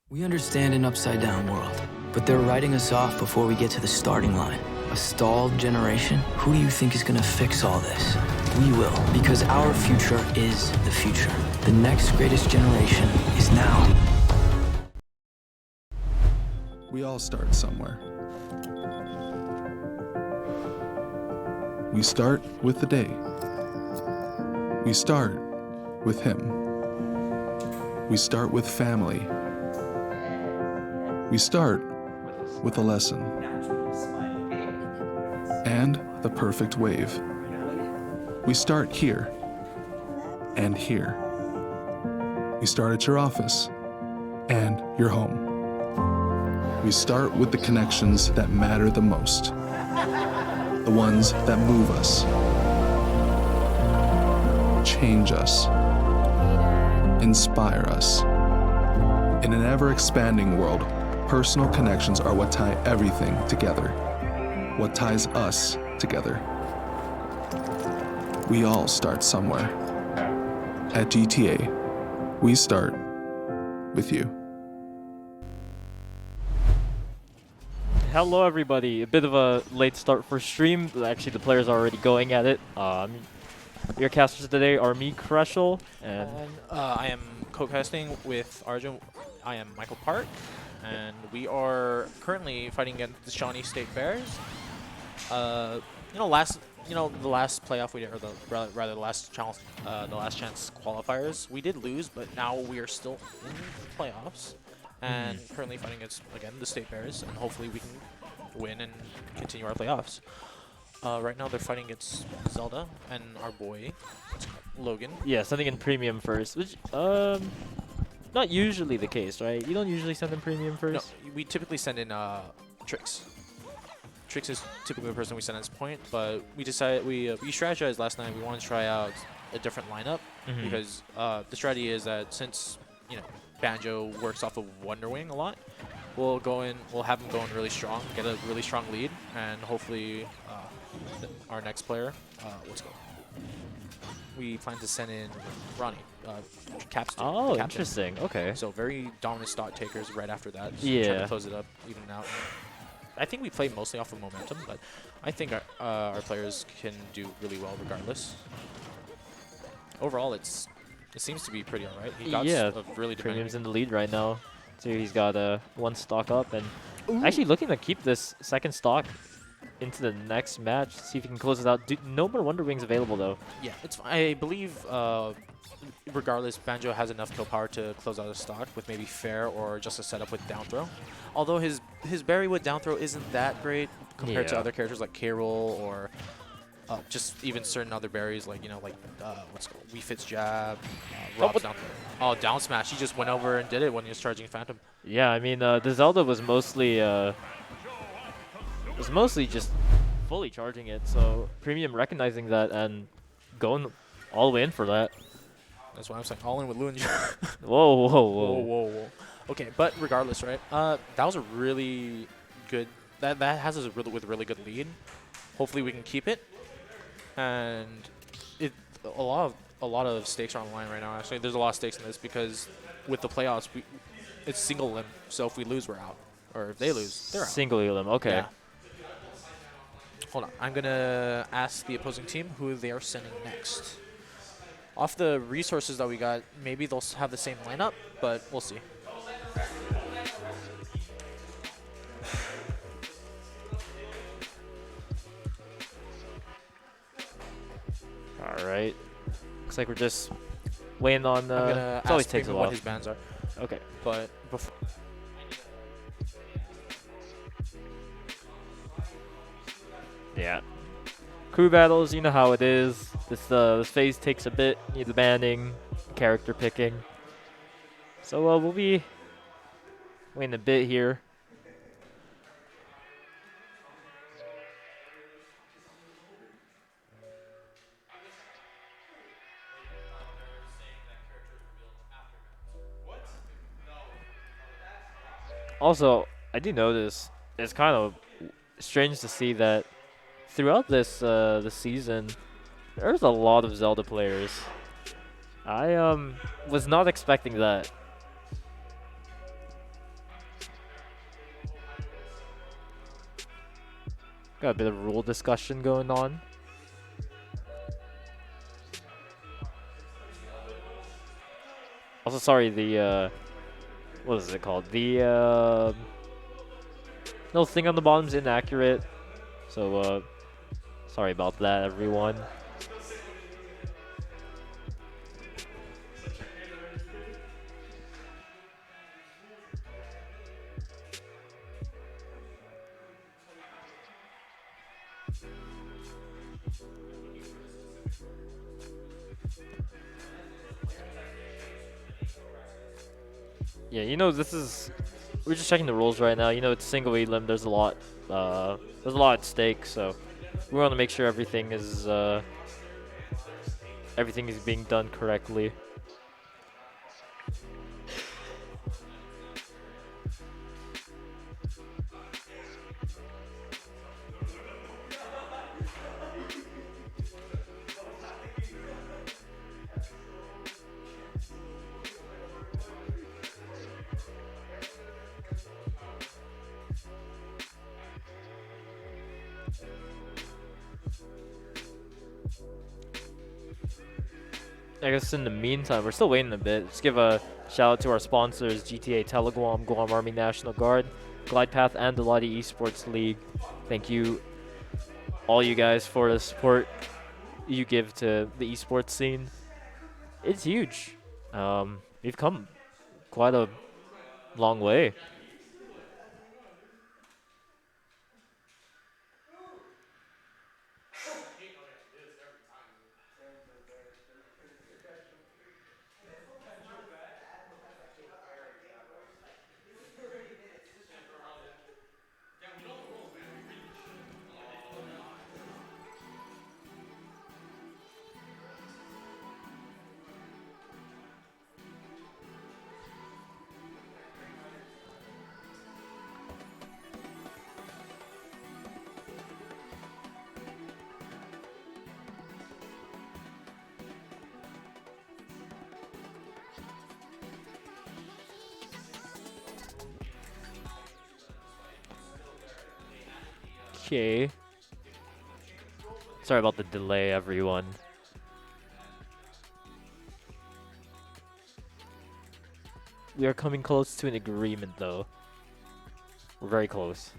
We understand an upside-down world, but they're writing us off before we get to the starting line. A stalled generation? Who do you think is gonna fix all this? We will, because our future is the future. The next greatest generation is now. We all start somewhere. We start with the day. We start with him. We start with family. We start with a lesson. And the perfect wave. We start here. And here. We start at your office. And your home. We start with the connections that matter the most. The ones that move us. Change us. Inspire us. In an ever-expanding world, personal connections are what tie everything together. What ties us together. We all start somewhere. At GTA, we start with you. Hello everybody, a bit of a late start for stream. Actually, the players are already going at it. Your casters today are me, Kreshel, and I am co-casting with Arjun. I am Michael Park, and we are currently fighting against the Shawnee State Bears. The last playoff we did, or the last chance qualifiers, we did lose, but now we are still in the playoffs, and currently fighting against again the State Bears, and hopefully we can win and continue our playoffs. Right now they're fighting against Zelda and our boy Logan. yeah, sending in premium first, which not usually the case, right? You don't usually send in premium first. No, we typically send in Trix. Trix is typically the person we send at this point, but we decided we strategized last night. We want to try out a different lineup because the strategy is that since Banjo works off of Wonder Wing a lot, we'll have him going really strong, get a really strong lead, and hopefully our next player, we plan to send in Ronnie, Capstan. Oh, Captain. interesting. Okay. So very dominant stock takers right after that. So Yeah. trying to close it up, even out. I think we play mostly off of momentum, but I think our players can do really well regardless. Overall, it seems to be pretty alright. He got a really premium's in the lead right now. So he's got one stock up, and actually looking to keep this second stock into the next match. See if he can close it out. No more Wonder Wings available though. Yeah, I believe regardless, Banjo has enough kill power to close out a stock with maybe fair or just a setup with down throw. Although his berry with down throw isn't that great compared to other characters like K-Roll or just even certain other berries like Wii Fit's jab, Rob's down throw. Oh, down smash! He just went over and did it when he was charging Phantom. Yeah, I mean the Zelda was mostly just fully charging it. So premium recognizing that and going all the way in for that. That's why I'm saying all in with Luan. Whoa, whoa, whoa. Whoa, whoa, whoa. Okay, but regardless, right? That was a really good. That has us with a really good lead. Hopefully we can keep it. And a lot of stakes are on the line right now. Actually, there's a lot of stakes in this because with the playoffs, it's single limb. So if we lose, we're out. Or if they lose, they're out. Single limb. Okay. Yeah. Hold on. I'm gonna ask the opposing team who they are sending next. Off the resources that we got, maybe they'll have the same lineup, but we'll see. All right. Looks like we're just waiting on. I'm gonna it always ask takes a Premium while. what his bans are. Okay. But before. Yeah. Crew battles, you know how it is. This phase takes a bit. Need the banding, character picking. So we'll be waiting a bit here. Also, I do notice it's kind of strange to see that throughout this season, there's a lot of Zelda players. I was not expecting that. Got a bit of rule discussion going on. Also, sorry, the what is it called? The little thing on the bottom's inaccurate. So sorry about that, everyone. Yeah, you know, we're just checking the rules right now. You know, it's single elim. There's a lot at stake. So we want to make sure everything is being done correctly. I guess in the meantime, we're still waiting a bit. Let's give a shout out to our sponsors, GTA Teleguam, Guam Army National Guard, Glide Path, and the Lottie Esports League. Thank you, all you guys, for the support you give to the esports scene. It's huge. We've come quite a long way. Okay. Sorry about the delay, everyone. We are coming close to an agreement, though. We're very close.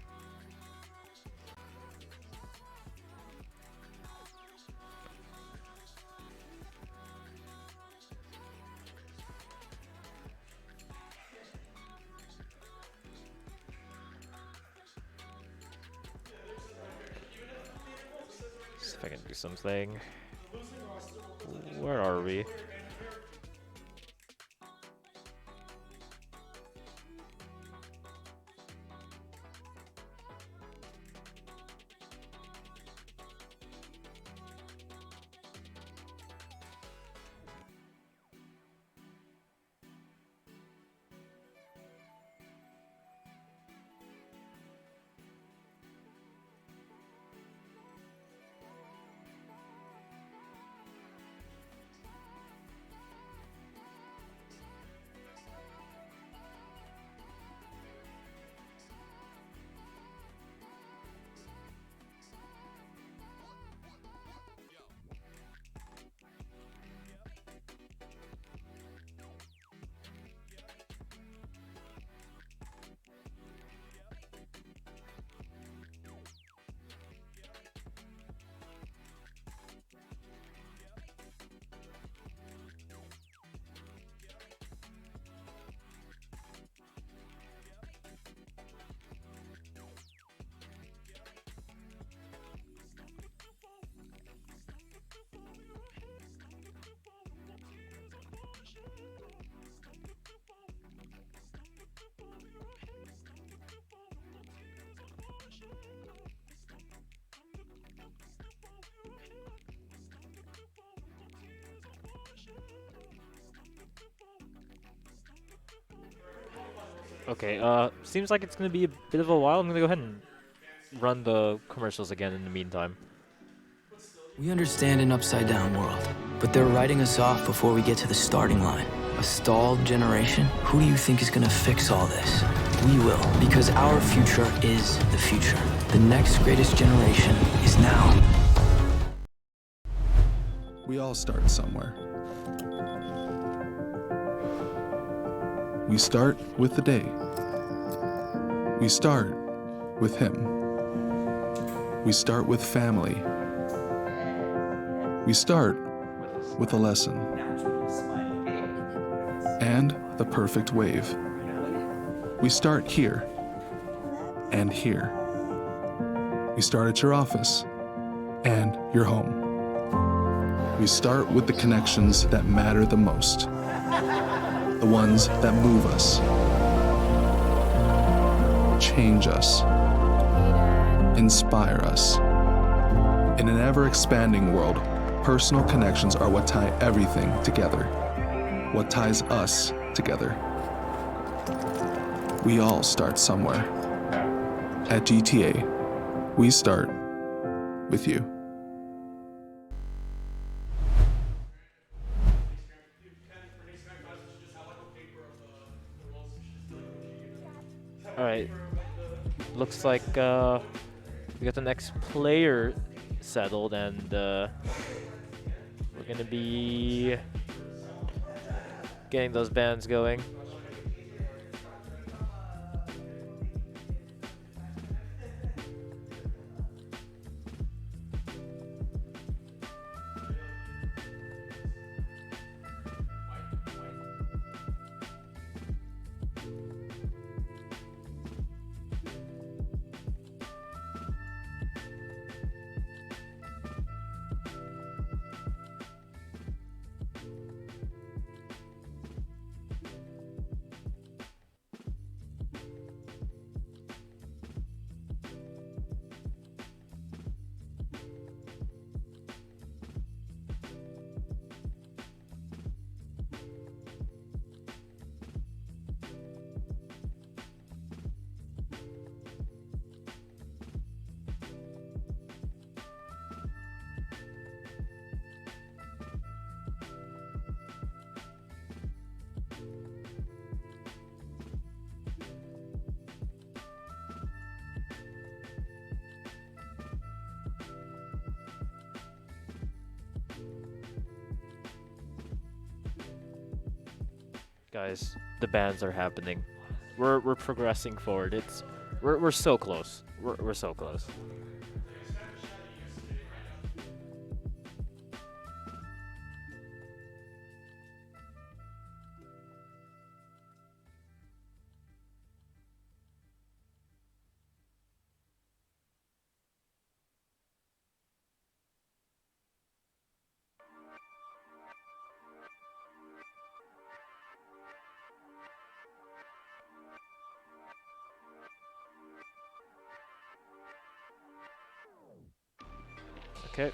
See if I can do something. Where are we? Okay, seems like it's gonna be a bit of a while. I'm gonna go ahead and run the commercials again in the meantime. We understand an upside down world, but they're writing us off before we get to the starting line. A stalled generation? Who do you think is gonna fix all this? We will, because our future is the future. The next greatest generation is now. We all start somewhere. We start with the day. We start with him. We start with family. We start with a lesson. And the perfect wave. We start here and here. We start at your office and your home. We start with the connections that matter the most. The ones that move us, change us, inspire us. In an ever-expanding world, personal connections are what tie everything together, what ties us together. We all start somewhere. At GTA, we start with you. All right. Looks like we got the next player settled, and we're gonna be getting those bands going. Guys, the bans are happening. We're progressing forward. We're so close. We're so close. Okay.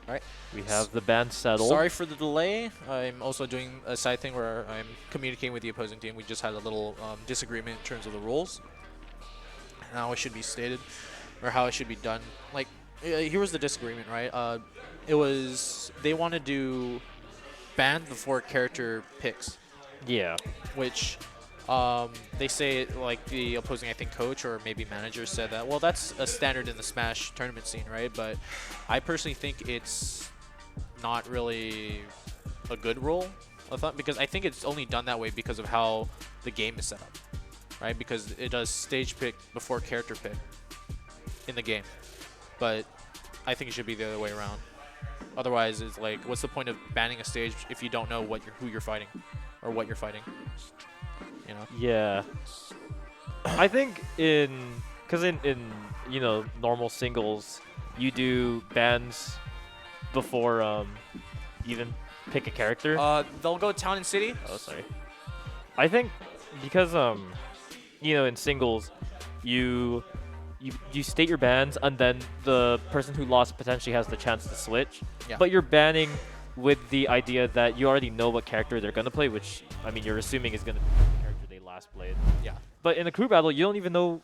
All right. We have the band settled. Sorry for the delay. I'm also doing a side thing where I'm communicating with the opposing team. We just had a little disagreement in terms of the rules and how it should be stated or how it should be done. Like, here was the disagreement, right? It was they want to do ban before character picks, Yeah. which they say, like, the opposing, I think, coach or maybe manager said that, well, that's a standard in the Smash tournament scene, right? But I personally think it's not really a good rule, because I think it's only done that way because of how the game is set up, right? Because it does stage pick before character pick in the game. But I think it should be the other way around. Otherwise, it's like, what's the point of banning a stage if you don't know who you're fighting or what you're fighting? You know? Yeah. I think because in you know, normal singles, you do bans before even pick a character. They'll go town and city. Oh, sorry. I think because you know, in singles, you state your bans, and then the person who lost potentially has the chance to switch. Yeah. But you're banning with the idea that you already know what character they're gonna play, which I mean you're assuming is gonna be the character they last played. Yeah. But in a crew battle, you don't even know.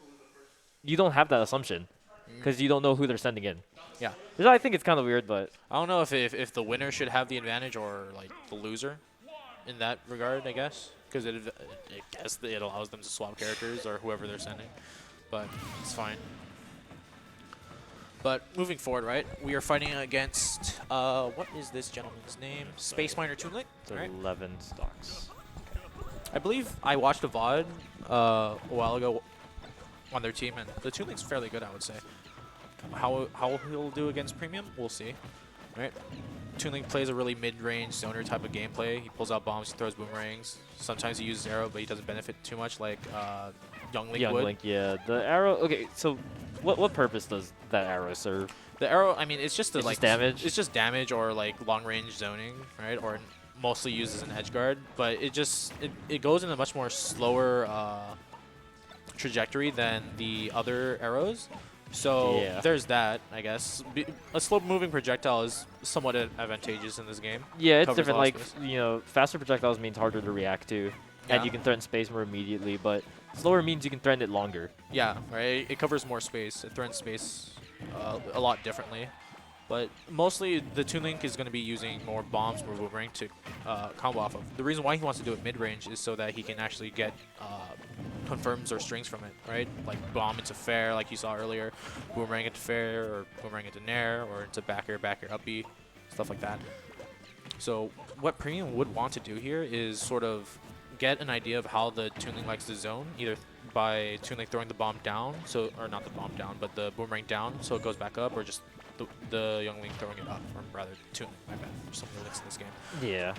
You don't have that assumption. because you don't know who they're sending in. Yeah. Which I think it's kind of weird, but I don't know if the winner should have the advantage or like the loser in that regard, I guess. Because it allows them to swap characters or whoever they're sending. But it's fine. But moving forward, right, we are fighting against, what is this gentleman's name? Space Miner Toon Link, it's right? 11 stocks. I believe I watched a VOD a while ago on their team, and the Toon Link's fairly good, I would say. How he'll do against Premium, we'll see, right? Toon Link plays a really mid-range zoner type of gameplay. He pulls out bombs, he throws boomerangs. Sometimes he uses arrow, but he doesn't benefit too much like Young Link would. Link, yeah. The arrow. Okay, so what purpose does that arrow serve? The arrow, I mean, it's just It's like just damage? It's just damage or like long-range zoning, right? Or mostly used as an edge guard, but it goes in a much more slower trajectory than the other arrows. So Yeah. there's that, I guess. A slow-moving projectile is somewhat advantageous in this game. Yeah, it's Covers different. a lot Like, of space. you know, faster projectiles means harder to react to, Yeah. and you can threaten space more immediately, but slower means you can threaten it longer. Yeah, right. It covers more space. It threatens space a lot differently. But mostly, the Toon Link is going to be using more bombs, more boomerang to combo off of. The reason why he wants to do it mid-range is so that he can actually get confirms or strings from it, right? Like bomb into fair, like you saw earlier, boomerang into fair, or boomerang into nair, or into back air, up B, stuff like that. So what Premium would want to do here is sort of get an idea of how the Toon Link likes to zone, either by Toon Link throwing the bomb down, or not the bomb down, but the boomerang down so it goes back up, or just the Young Link throwing it up, or rather Toon Link, my bad, there's so many links in this game. Yeah.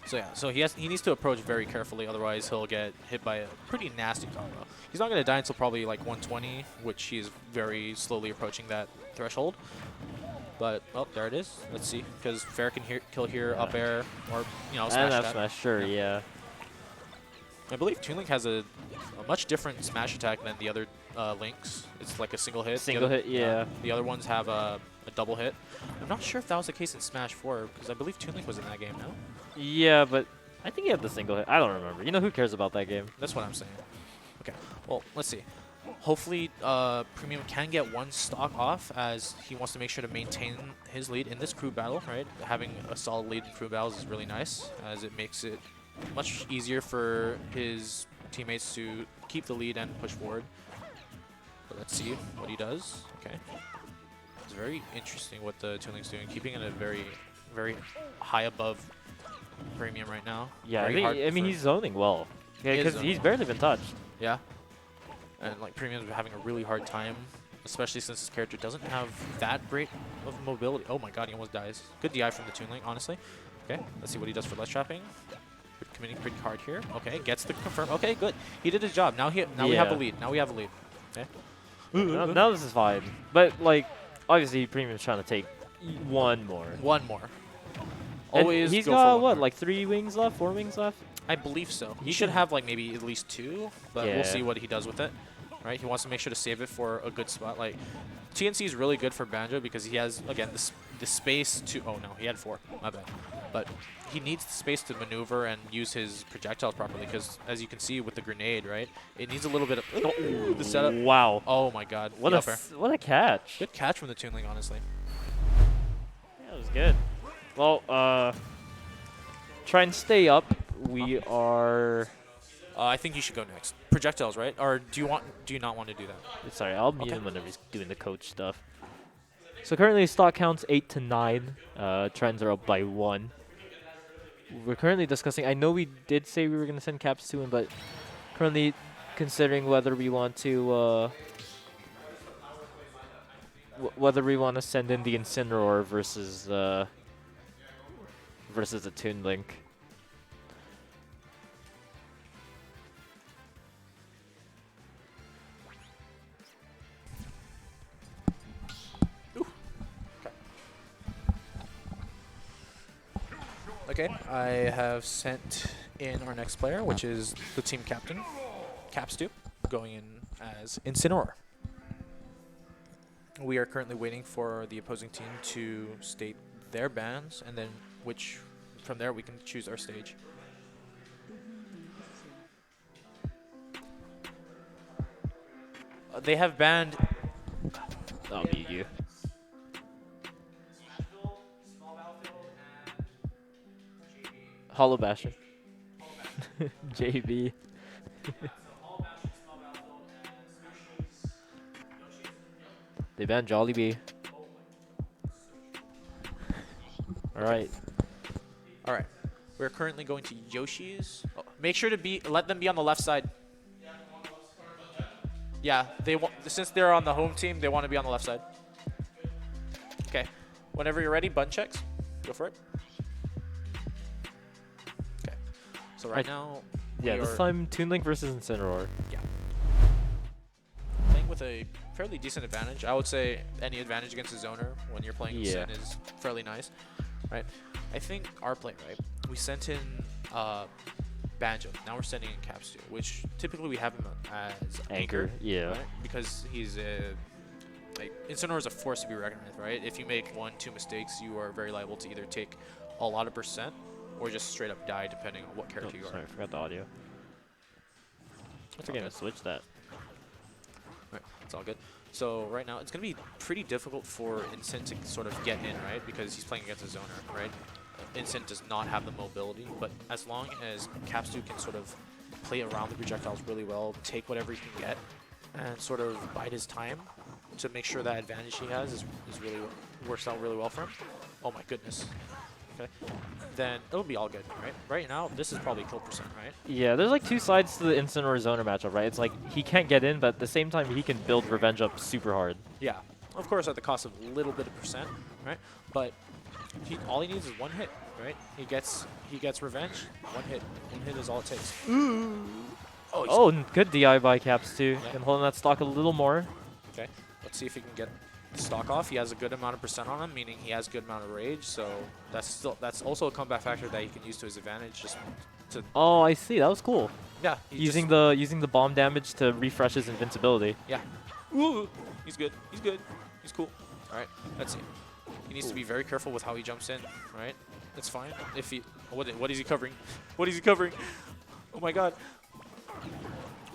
So yeah, so he needs to approach very carefully, otherwise he'll get hit by a pretty nasty combo. He's not going to die until probably like 120, which he is very slowly approaching that threshold. But, oh, there it is. Let's see, because fair can kill here, up air, or, you know, smash And up that. smash, sure, yeah. I believe Toon Link has a much different smash attack than the other links. It's like a single hit. Single hit, yeah. The other ones have a double hit. I'm not sure if that was the case in Smash 4, because I believe Toon Link was in that game, no? Yeah, but I think he had the single hit. I don't remember. You know, who cares about that game? That's what I'm saying. Okay, well, let's see. Hopefully, Premium can get one stock off, as he wants to make sure to maintain his lead in this crew battle, right? Having a solid lead in crew battles is really nice, as it makes it much easier for his teammates to keep the lead and push forward. But let's see what he does. Okay. It's very interesting what the Toon Link's doing, keeping it at a very, very high above Premium right now. Yeah, Very hard I mean for- he's zoning well. Yeah, He is because zoning he's well. barely been touched. Yeah. And like Premium's having a really hard time, especially since his character doesn't have that great of mobility. Oh my god, he almost dies. Good DI from the Toon Link, honestly. Okay, let's see what he does for ledge trapping. Committing pretty hard here. Okay, gets the confirm. Okay, good. He did his job. Now we have a Yeah. lead. Now we have a lead. Okay. Now this is fine. But, like, obviously Premium's trying to take one more. One more. And Always he's go for got, one what, more. like 3 wings left? 4 wings left? I believe so. He He should can- have like maybe at least 2, but Yeah. we'll see what he does with it. Right? He wants to make sure to save it for a good spot. Like TNC is really good for Banjo because he has again the space to. Oh no, he had 4. My bad. But he needs the space to maneuver and use his projectiles properly because, as you can see with the grenade, right, it needs a little bit of the setup. Wow. Oh my god! What the a, up air. what a catch. Good catch from the Toon Link, honestly. Yeah, it was good. Well, try and stay up. We are... I think you should go next. Projectiles, right? Or do you not want to do that? Sorry, I'll mute Okay. him whenever he's doing the coach stuff. So currently stock counts 8 to 9. Trends are up by 1. We're currently discussing... I know we did say we were going to send caps to him, but currently considering whether we want to... whether we want to send in the Incineroar versus the Toon Link. Okay, I have sent in our next player, which is the team captain, Caps2, going in as Incineroar. We are currently waiting for the opposing team to state their bans, and then from there we can choose our stage. They have banned I'll beat you. Hollow Bastion. JB. They banned Jollibee. Alright. All right. We're currently going to Yoshi's. Oh, make sure to let them be on the left side. Yeah, they want, since they're on the home team, they want to be on the left side. Okay. Whenever you're ready, button checks. Go for it. Okay. So right now, Yeah, we this are time Toon Link versus Incineroar. playing with a fairly decent advantage. I would say any advantage against a zoner when you're playing Yeah. Sin is fairly nice, right? I think our play, right? We sent in Banjo. Now we're sending in Capstu, which typically we have him as Anchor, yeah. right? Because he's a like Incineroar is a force to be reckoned with, right? If you make 1-2 mistakes, you are very liable to either take a lot of percent or just straight up die, depending on what character you are. Sorry, I forgot the audio. It's I all gonna good. switch that. Right, it's all good. So right now, it's going to be pretty difficult for Incin to sort of get in, right? Because he's playing against a zoner, right? Incin does not have the mobility, but as long as Capstu can sort of play around the projectiles really well, take whatever he can get, and sort of bide his time to make sure that advantage he has is really works out really well for him. Oh my goodness. Okay, then it'll be all good, right? Right now, this is probably kill percent, right? Yeah, there's like two sides to the Incineroar zoner matchup, right? It's like he can't get in, but at the same time he can build revenge up super hard. Yeah, of course at the cost of a little bit of percent, right? But all he needs is one hit, right? He gets revenge. One hit is all it takes. Oh, and good DI by Caps too. Yeah. Can hold on that stock a little more. Okay, let's see if he can get the stock off. He has a good amount of percent on him, meaning he has a good amount of rage. So that's also a comeback factor that he can use to his advantage. Just to Oh, I see. That was cool. yeah, Using the bomb damage to refresh his invincibility. yeah. Ooh, he's good. He's good. He's cool. All right, let's see. He needs to be very careful with how he jumps in. Right, it's fine. If he what is he covering? What is he covering? Oh my God.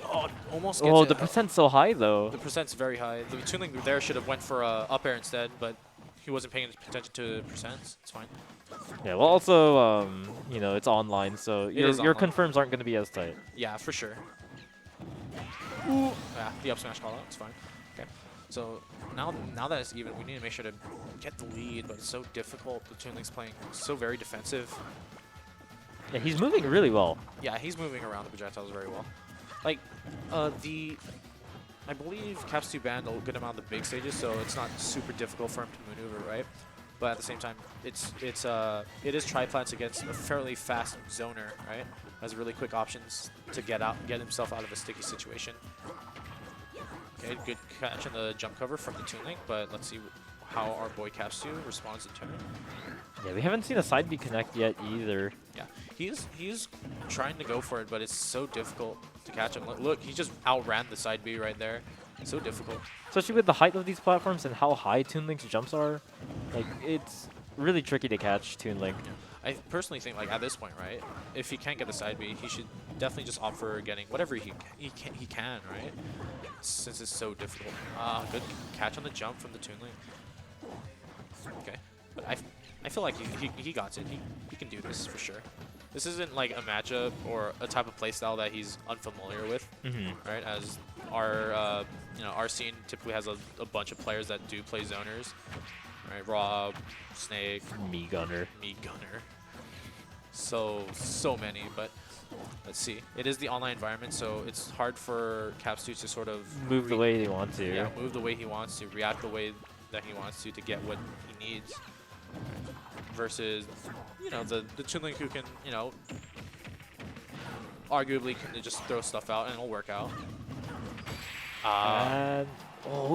Oh, almost gets Oh, it. the percent's so high though. The percent's very high. The Toon Link there should have went for up air instead, but he wasn't paying attention to percents. It's fine. Yeah. Well, also, you know, it's online, so your is online. confirms aren't going to be as tight. Yeah, for sure. Ooh. Yeah, the up smash call out. It's fine. Okay. So now that it's even, we need to make sure to get the lead, but it's so difficult. The Toon Link's playing so very defensive. Yeah, he's moving really well. Yeah, he's moving around the projectiles very well. Like, I believe Capstu banned a good amount of the big stages, so it's not super difficult for him to maneuver, right? But at the same time, it is triplats against a fairly fast zoner, right? Has really quick options to get himself out of a sticky situation. Okay, good catch in the jump cover from the Toon Link, but let's see how our boy Capstu responds in turn. Yeah, we haven't seen a side B connect yet either. Yeah, he's trying to go for it, but it's so difficult to catch him. Look, he just outran the side B right there. It's so difficult. Especially with the height of these platforms and how high Toon Link's jumps are. Like, it's really tricky to catch Toon Link. I personally think, like, at this point, right, if he can't get the side B, he should definitely just opt for getting whatever he can, right? Since it's so difficult. Good catch on the jump from the Toon Link. Okay, but I feel like he got it. He can do this for sure. This isn't like a matchup or a type of playstyle that he's unfamiliar with, right? As our our scene typically has a bunch of players that do play zoners, right? Rob, Snake, Me Gunner. so many. But let's see. It is the online environment, so it's hard for Capstu to sort of Move the way they want to. yeah, move the way he wants to, react the way that he wants to get what he needs. Versus, the Toon Link who can, arguably can just throw stuff out and it'll work out. And,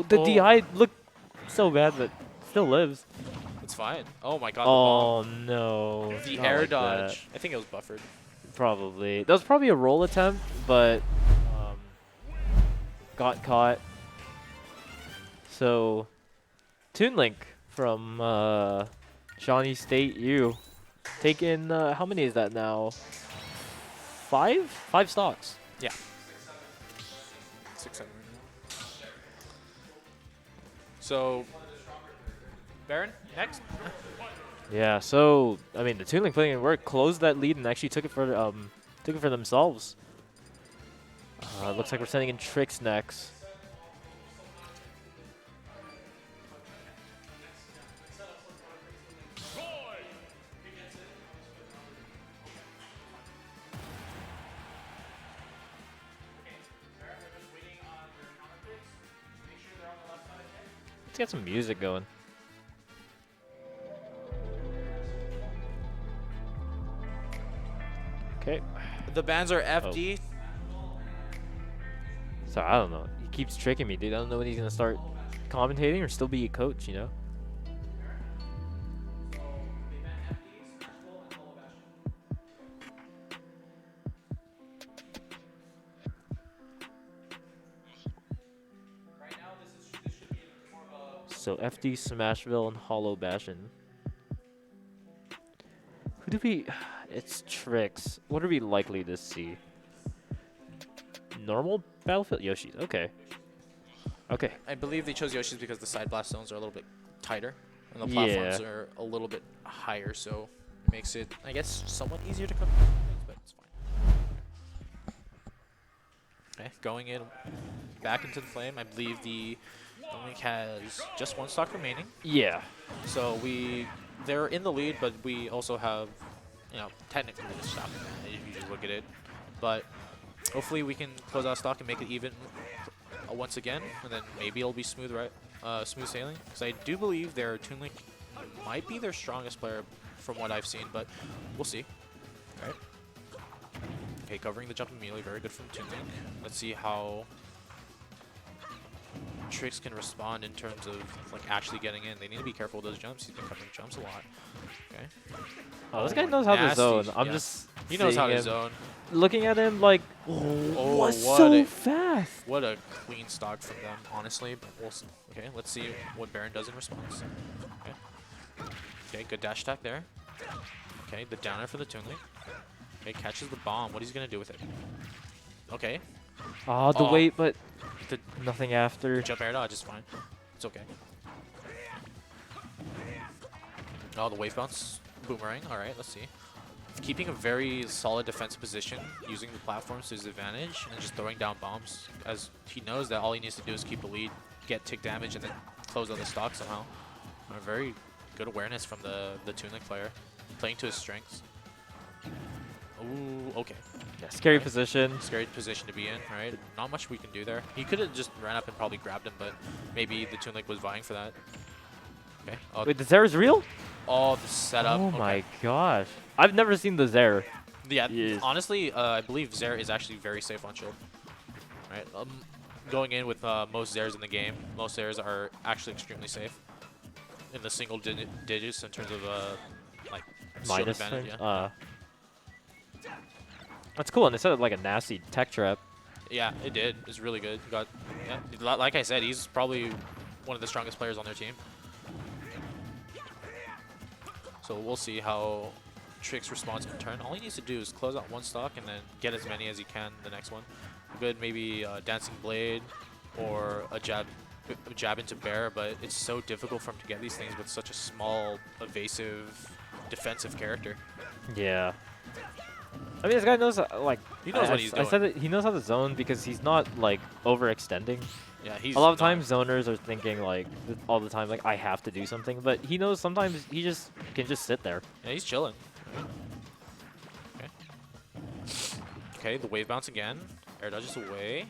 the DI looked so bad, but still lives. It's fine. Oh my God. Oh no. The Not air like dodge. that. I think it was buffered. Probably. That was probably a roll attempt, but got caught. So, Toon Link from Shawnee State U. Taking, how many is that now? 5? 5 stocks. Yeah. 6, 7. So, Baron, next. Yeah, so I mean the Toon Link putting in work, closed that lead and actually took it for themselves. Looks like we're sending in Tricks next. Let's get some music going. Okay. The bands are FD. So I don't know. He keeps tricking me, dude. I don't know when he's gonna start commentating or still be a coach, you know? So FD, Smashville, and Hollow Bastion. Who do we? It's Tricks. What are we likely to see? Normal Battlefield Yoshi's. Okay. Okay. I believe they chose Yoshi's because the side blast zones are a little bit tighter and the platforms are a little bit higher, so it makes it, I guess, somewhat easier to cover things, but it's fine. Okay, going in back into the flame. I believe the Link has just one stock remaining. Yeah. So they're in the lead, but we also have, technically the stock if you just look at it. But hopefully we can close out stock and make it even once again, and then maybe it'll be smooth sailing. Because I do believe their Toon Link might be their strongest player from what I've seen, but we'll see. All right. Okay, covering the jump immediately, very good from Toon Link. Let's see how Tricks can respond in terms of like actually getting in. They need to be careful with those jumps. He's been covering jumps a lot. Okay. Oh, this guy knows how to nasty. zone. I'm Yeah. just He knows how seeing to him, zone. looking at him like, Oh, what's what so a- fast? What a clean stock from them, honestly. But we'll see. Okay, let's see what Baron does in response. Okay. Okay, good dash attack there. Okay, the downer for the Toon Link. Okay, catches the bomb. What is he gonna do with it? Okay, Oh, the Oh. weight, but the nothing after. jump air dodge is fine. It's okay. Oh, the wave bounce boomerang. All right, let's see. Keeping a very solid defensive position, using the platforms to his advantage, and just throwing down bombs, as he knows that all he needs to do is keep the lead, get tick damage, and then close out the stock somehow. A very good awareness from the Toon Link player, playing to his strengths. Ooh, okay. Yeah, scary Okay. position. Scary position to be in, right? Not much we can do there. He could have just ran up and probably grabbed him, but maybe the Toon Link was vying for that. Okay. Oh, Wait, the Zera's real? oh, the setup. Oh okay. my gosh. I've never seen the Zera. Yeah, Yes. honestly, I believe Zera is actually very safe on shield. Right, going in with most Zeras in the game, most Zeras are actually extremely safe in the single digits in terms of like shield Minus advantage. thing? Yeah. That's cool, and it set up like a nasty tech trap. Yeah, it did. It's really good. Got, yeah, like I said, he's probably one of the strongest players on their team. So we'll see how Tricks responds in turn. All he needs to do is close out one stock and then get as many as he can the next one. Good, maybe Dancing Blade or a jab into Bear, but it's so difficult for him to get these things with such a small, evasive, defensive character. Yeah. I mean, this guy knows, like, He knows what he's I said doing. that he knows how to zone because he's not, like, overextending. Yeah, he's A lot of not- times zoners are thinking, like, all the time, like, I have to do something. But he knows sometimes he just can just sit there. Yeah, he's chilling. Okay. Okay, the wave bounce again. Air dodges away.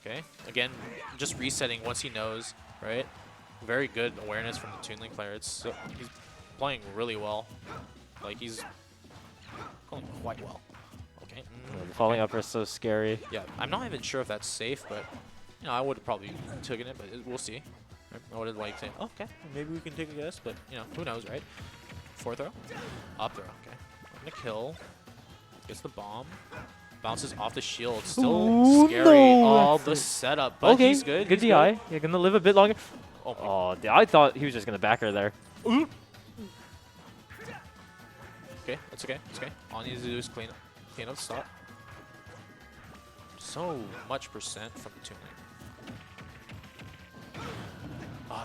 Okay. Again, just resetting once he knows, right? Very good awareness from the Toon Link player. He's playing really well. Like, he's playing quite well. Okay. The falling upper is so scary. Yeah, I'm not even sure if that's safe, but I would have probably taken it, but we'll see. I would have liked saying, oh, okay, maybe we can take a guess, but who knows, right? Forward throw, up throw. Okay, I'm gonna kill. Gets the bomb, bounces off the shield. Still Ooh, scary. no, All that's the it. setup, but Okay, he's good. good he's DI. You're gonna live a bit longer. Oh, my Oh, I thought he was just gonna back her there. Okay, that's okay. It's okay. All he needs to do is clean up the stop. So much percent from the Toon Link.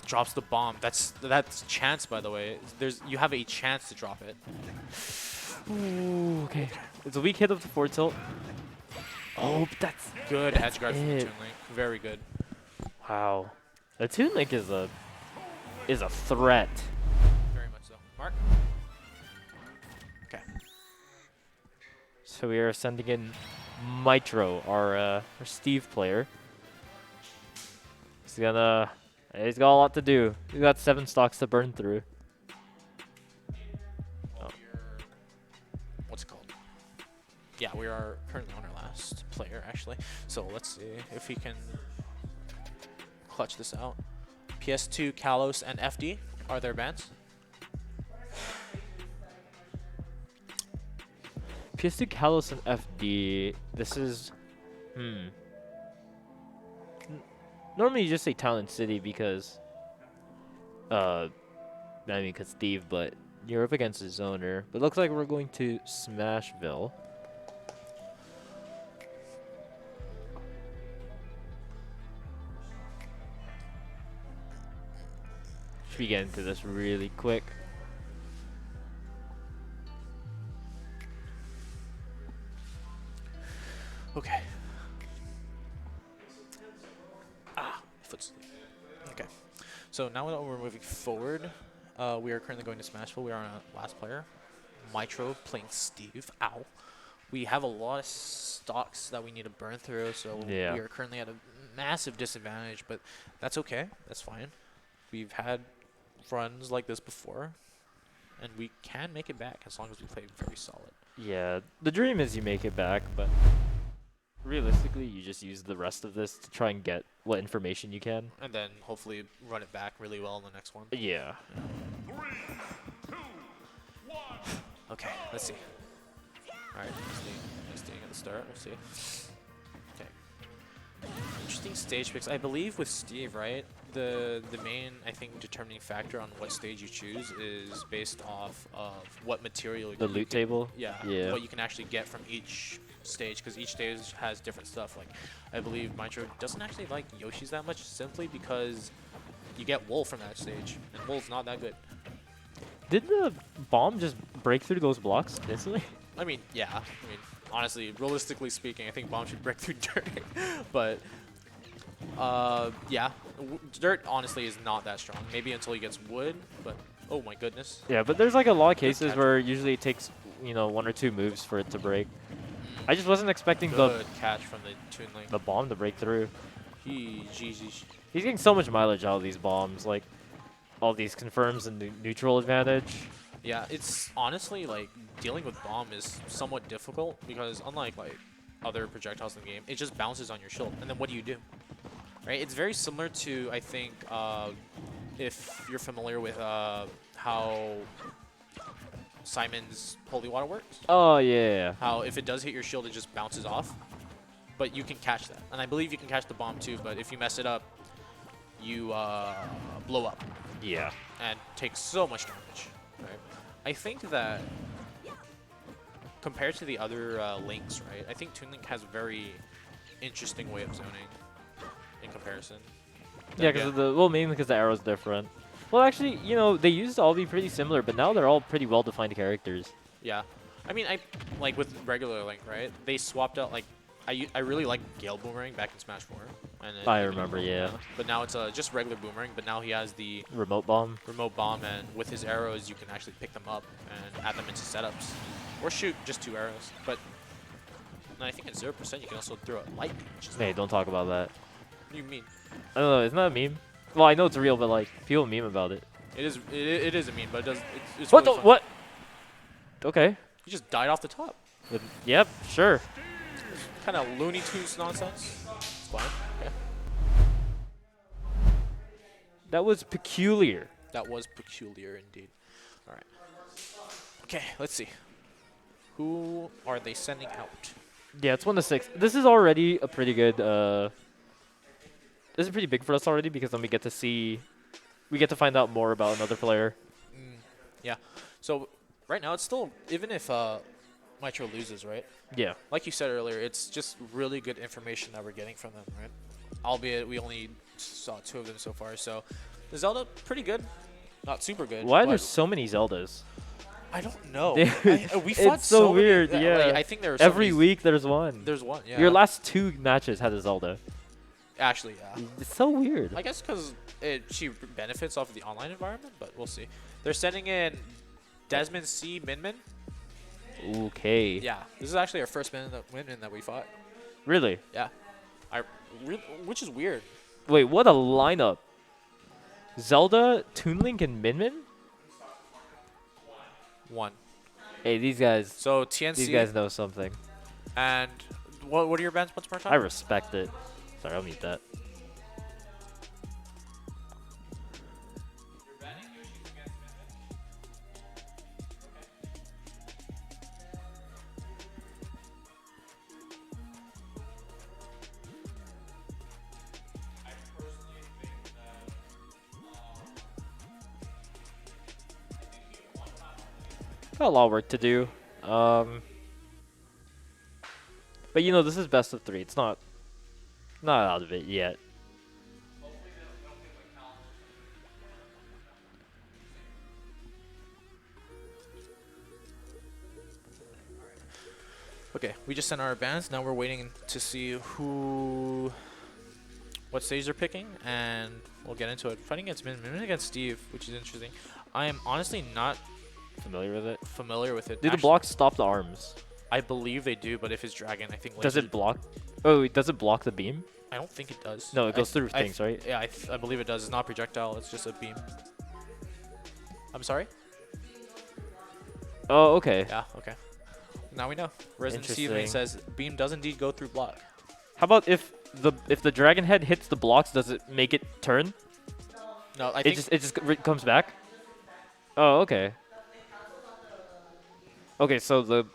Drops the bomb. That's chance, by the way. You have a chance to drop it. Ooh, okay. It's a weak hit of the forward tilt. Oh, but that's Good that's edge guard from the it. Toon Link. Very good. Wow. The Toon Link is a threat. Very much so. Mark. Okay. So we are sending in Mitro, our Steve player. He's got a lot to do. He's got 7 stocks to burn through. Oh. What's it called? Yeah, we are currently on our last player, actually. So let's see if he can clutch this out. PS2, Kalos, and FD are their bans. PS2, Kalos, and FD. This is... Normally you just say Town and City because... I mean, because Steve, but you're up against his owner. But it looks like we're going to Smashville. Should we get into this really quick? Okay. Foot's okay. So now that we're moving forward, we are currently going to Smashville. We are on our last player, Mitro playing Steve. Ow. We have a lot of stocks that we need to burn through, so Yeah. we are currently at a massive disadvantage, but that's okay. That's fine. We've had runs like this before, and we can make it back as long as we play very solid. Yeah, the dream is you make it back, but realistically, you just use the rest of this to try and get what information you can. And then hopefully run it back really well in the next one. Yeah. Okay, let's see. Alright, staying at the start. We'll see. Okay. Interesting stage picks. I believe with Steve, right? The main, I think, determining factor on what stage you choose is based off of what material The loot table? Yeah. Yeah. What you can actually get from each stage, because each stage has different stuff. Like, I believe Mitro doesn't actually like Yoshi's that much, simply because you get Wool from that stage, and Wool's not that good. Did the bomb just break through those blocks instantly? I mean, yeah. I mean, honestly, realistically speaking, I think Bomb should break through Dirt. But, yeah. Dirt, honestly, is not that strong. Maybe until he gets Wood, but, oh my goodness. Yeah, but there's like a lot of cases catch. where usually it takes, 1 or 2 moves for it to break. I just wasn't expecting Good catch from the Toon Link. the bomb to break through. He's He's getting so much mileage out of these bombs, like all these confirms and the neutral advantage. Yeah, it's honestly like dealing with bomb is somewhat difficult because unlike like other projectiles in the game, it just bounces on your shield. And then what do? Right? It's very similar to, I think, if you're familiar with how Simon's holy water works. Oh yeah. How if it does hit your shield, it just bounces off. But you can catch that. And I believe you can catch the bomb too, but if you mess it up, you blow up Yeah. and take so much damage. Right? I think that compared to the other links, right, I think Toon Link has a very interesting way of zoning in comparison. Yeah, because mainly because the arrow's different. Well, actually, they used to all be pretty similar, but now they're all pretty well-defined characters. Yeah. I mean, like with regular Link, right? They swapped out, like, I really like Gale Boomerang back in Smash 4. And I remember, yeah. But now it's just regular Boomerang, but now he has the Remote bomb. remote bomb, and with his arrows, you can actually pick them up and add them into setups. Or shoot just 2 arrows. But no, I think at 0%, you can also throw a lightning, which is Hey, don't talk about that. what do you mean? I don't know, isn't that a meme? Well, I know it's real, but like, people meme about it. It is a meme, but it's What really the, fun. what? Okay. He just died off the top. Yep, sure. Kind of Looney Tunes nonsense. It's fine. Yeah. That was peculiar. That was peculiar indeed. All right. Okay, let's see. Who are they sending out? Yeah, it's 1-6. This is already a pretty good, this is pretty big for us already because then we get to find out more about another player. Yeah. So right now it's still, even if Mitro loses, right? Yeah. Like you said earlier, it's just really good information that we're getting from them, right? Albeit we only saw 2 of them so far, so The Zelda, pretty good. Not super good. Why are but there so many Zeldas? I don't know. Dude, We fought it's so many- weird. Yeah, like, I think there are so every many- week there's one. There's one. Yeah. Your last 2 matches had a Zelda. Actually, yeah. It's so weird. I guess because she benefits off of the online environment, but we'll see. They're sending in Desmond C. Minmin. Okay. Yeah, this is actually our first Minmin that we fought. Really? Yeah, which is weird. Wait, what a lineup. Zelda, Toon Link, and Min Min? One. Hey, these guys. So TNC. These guys know something. And what are your bans once more time? I respect it. Sorry, I'll mute that. Got a lot of work to do. But you know, this is best of 3. It's not out of it yet. Okay, we just sent our bans. Now we're waiting to see what stage they're picking, and we'll get into it. Fighting against Min against Steve, which is interesting. I am honestly not Familiar with it? familiar with it. Do the Actually, blocks stop the arms? I believe they do, but if it's dragon, I think Does laser- it block? Oh, wait, does it block the beam? I don't think it does. No, it goes through things, right? Yeah, I believe it does. It's not a projectile. It's just a beam. I'm sorry. Oh, okay. Yeah. Okay. Now we know. Resident Steven Interesting. says beam does indeed go through block. How about if the dragon head hits the blocks, does it make it turn? No, I It think just comes back. Oh, okay. Okay, so the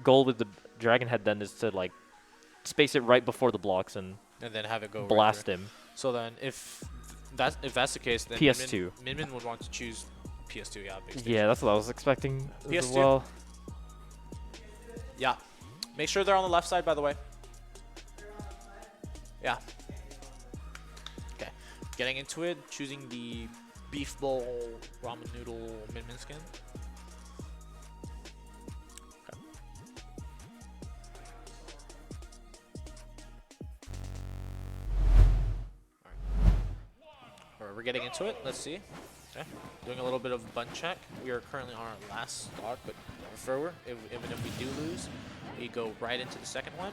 goal with the dragon head then is to like space it right before the blocks and and then have it go right blast through. him. So then, if that's the case, then PS2. Min would want to choose PS2. Yeah, big stage. Yeah, that's what I was expecting as PS2. well. Yeah. Make sure they're on the left side, by the way. Yeah. Okay. Getting into it, choosing the beef bowl ramen noodle Min skin. Okay. Alright, we're getting into it. Let's see. Okay. Doing a little bit of bun check. We are currently on our last stock, but forward, even if we do lose, we go right into the second one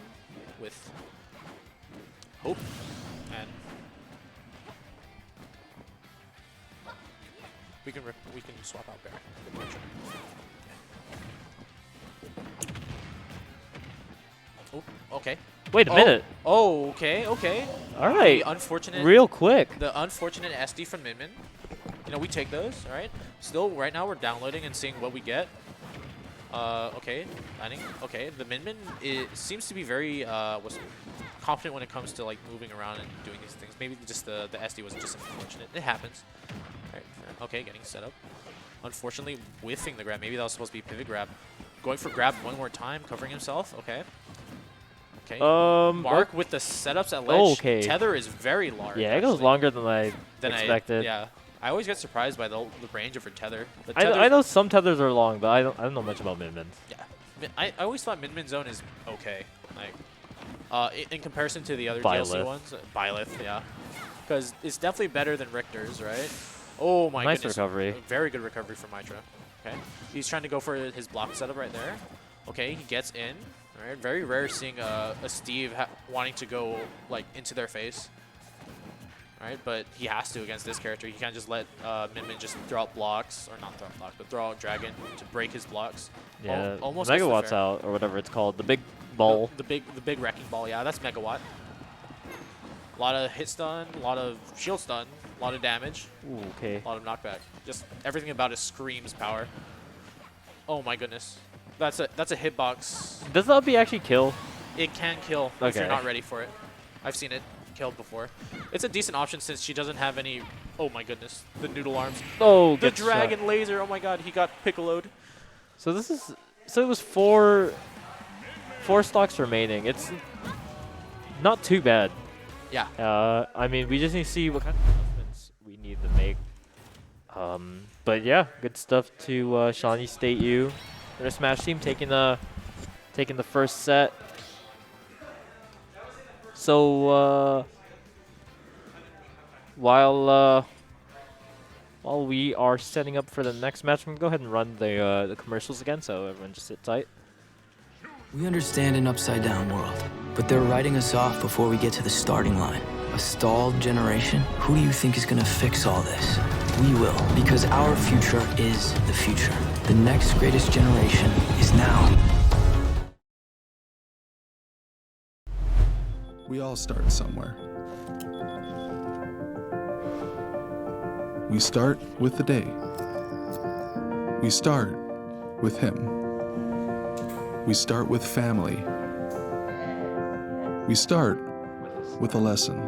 with hope and we can swap out Barry. Oh, okay. Wait a minute. Oh, okay, okay. All right. The unfortunate, Real quick. the unfortunate SD from Minmin. You know, we take those, all right? Still, right now we're downloading and seeing what we get. Okay, landing. Okay, the Minmin seems to be very confident when it comes to like moving around and doing these things. Maybe just the SD wasn't just unfortunate. It happens. All right, okay, getting set up. Unfortunately, whiffing the grab. Maybe that was supposed to be pivot grab. Going for grab one more time, covering himself. Okay. Okay. Mark with the setups at ledge. Oh, okay. Tether is very large. Yeah, it goes actually, longer than I expected. yeah. I always get surprised by the range of her tether. The I know some tethers are long, but I don't know much about Min-Min. Yeah, I always thought Min Zone is okay, like in comparison to the other Byleth. DLC ones. Byleth, yeah, because it's definitely better than Richter's, right? Oh my Nice goodness, recovery. very good recovery from Mitra. Okay, he's trying to go for his block setup right there. Okay, he gets in. All right, very rare seeing a Steve wanting to go like into their face. Right, but he has to against this character. He can't just let Min just throw out blocks, or not throw out blocks, but throw out Dragon to break his blocks. Yeah, Almost gets the Megawatts fair. out, or whatever it's called. The big ball. The big wrecking ball. Yeah, that's Megawatt. A lot of hit stun, a lot of shield stun, a lot of damage, Ooh, okay. a lot of knockback. Just everything about it screams power. Oh my goodness, that's a hitbox. Does the LB actually kill? It can kill if you're Okay. not ready for it. I've seen it killed before. It's a decent option since she doesn't have any. Oh my goodness, the noodle arms. Oh, The gets shot. dragon laser. Oh my god, he got piccoloed. So this is it was four stocks remaining. It's not too bad. Yeah. I mean, we just need to see what kind of adjustments we need to make But yeah, good stuff to Shawnee State U. Their Smash team taking the first set. So while we are setting up for the next match, I'm gonna go ahead and run the commercials again, so everyone just sit tight. We understand an upside-down world, but they're writing us off before we get to the starting line. A stalled generation? Who do you think is gonna fix all this? We will, because our future is the future. The next greatest generation is now. We all start somewhere. We start with the day. We start with him. We start with family. We start with a lesson.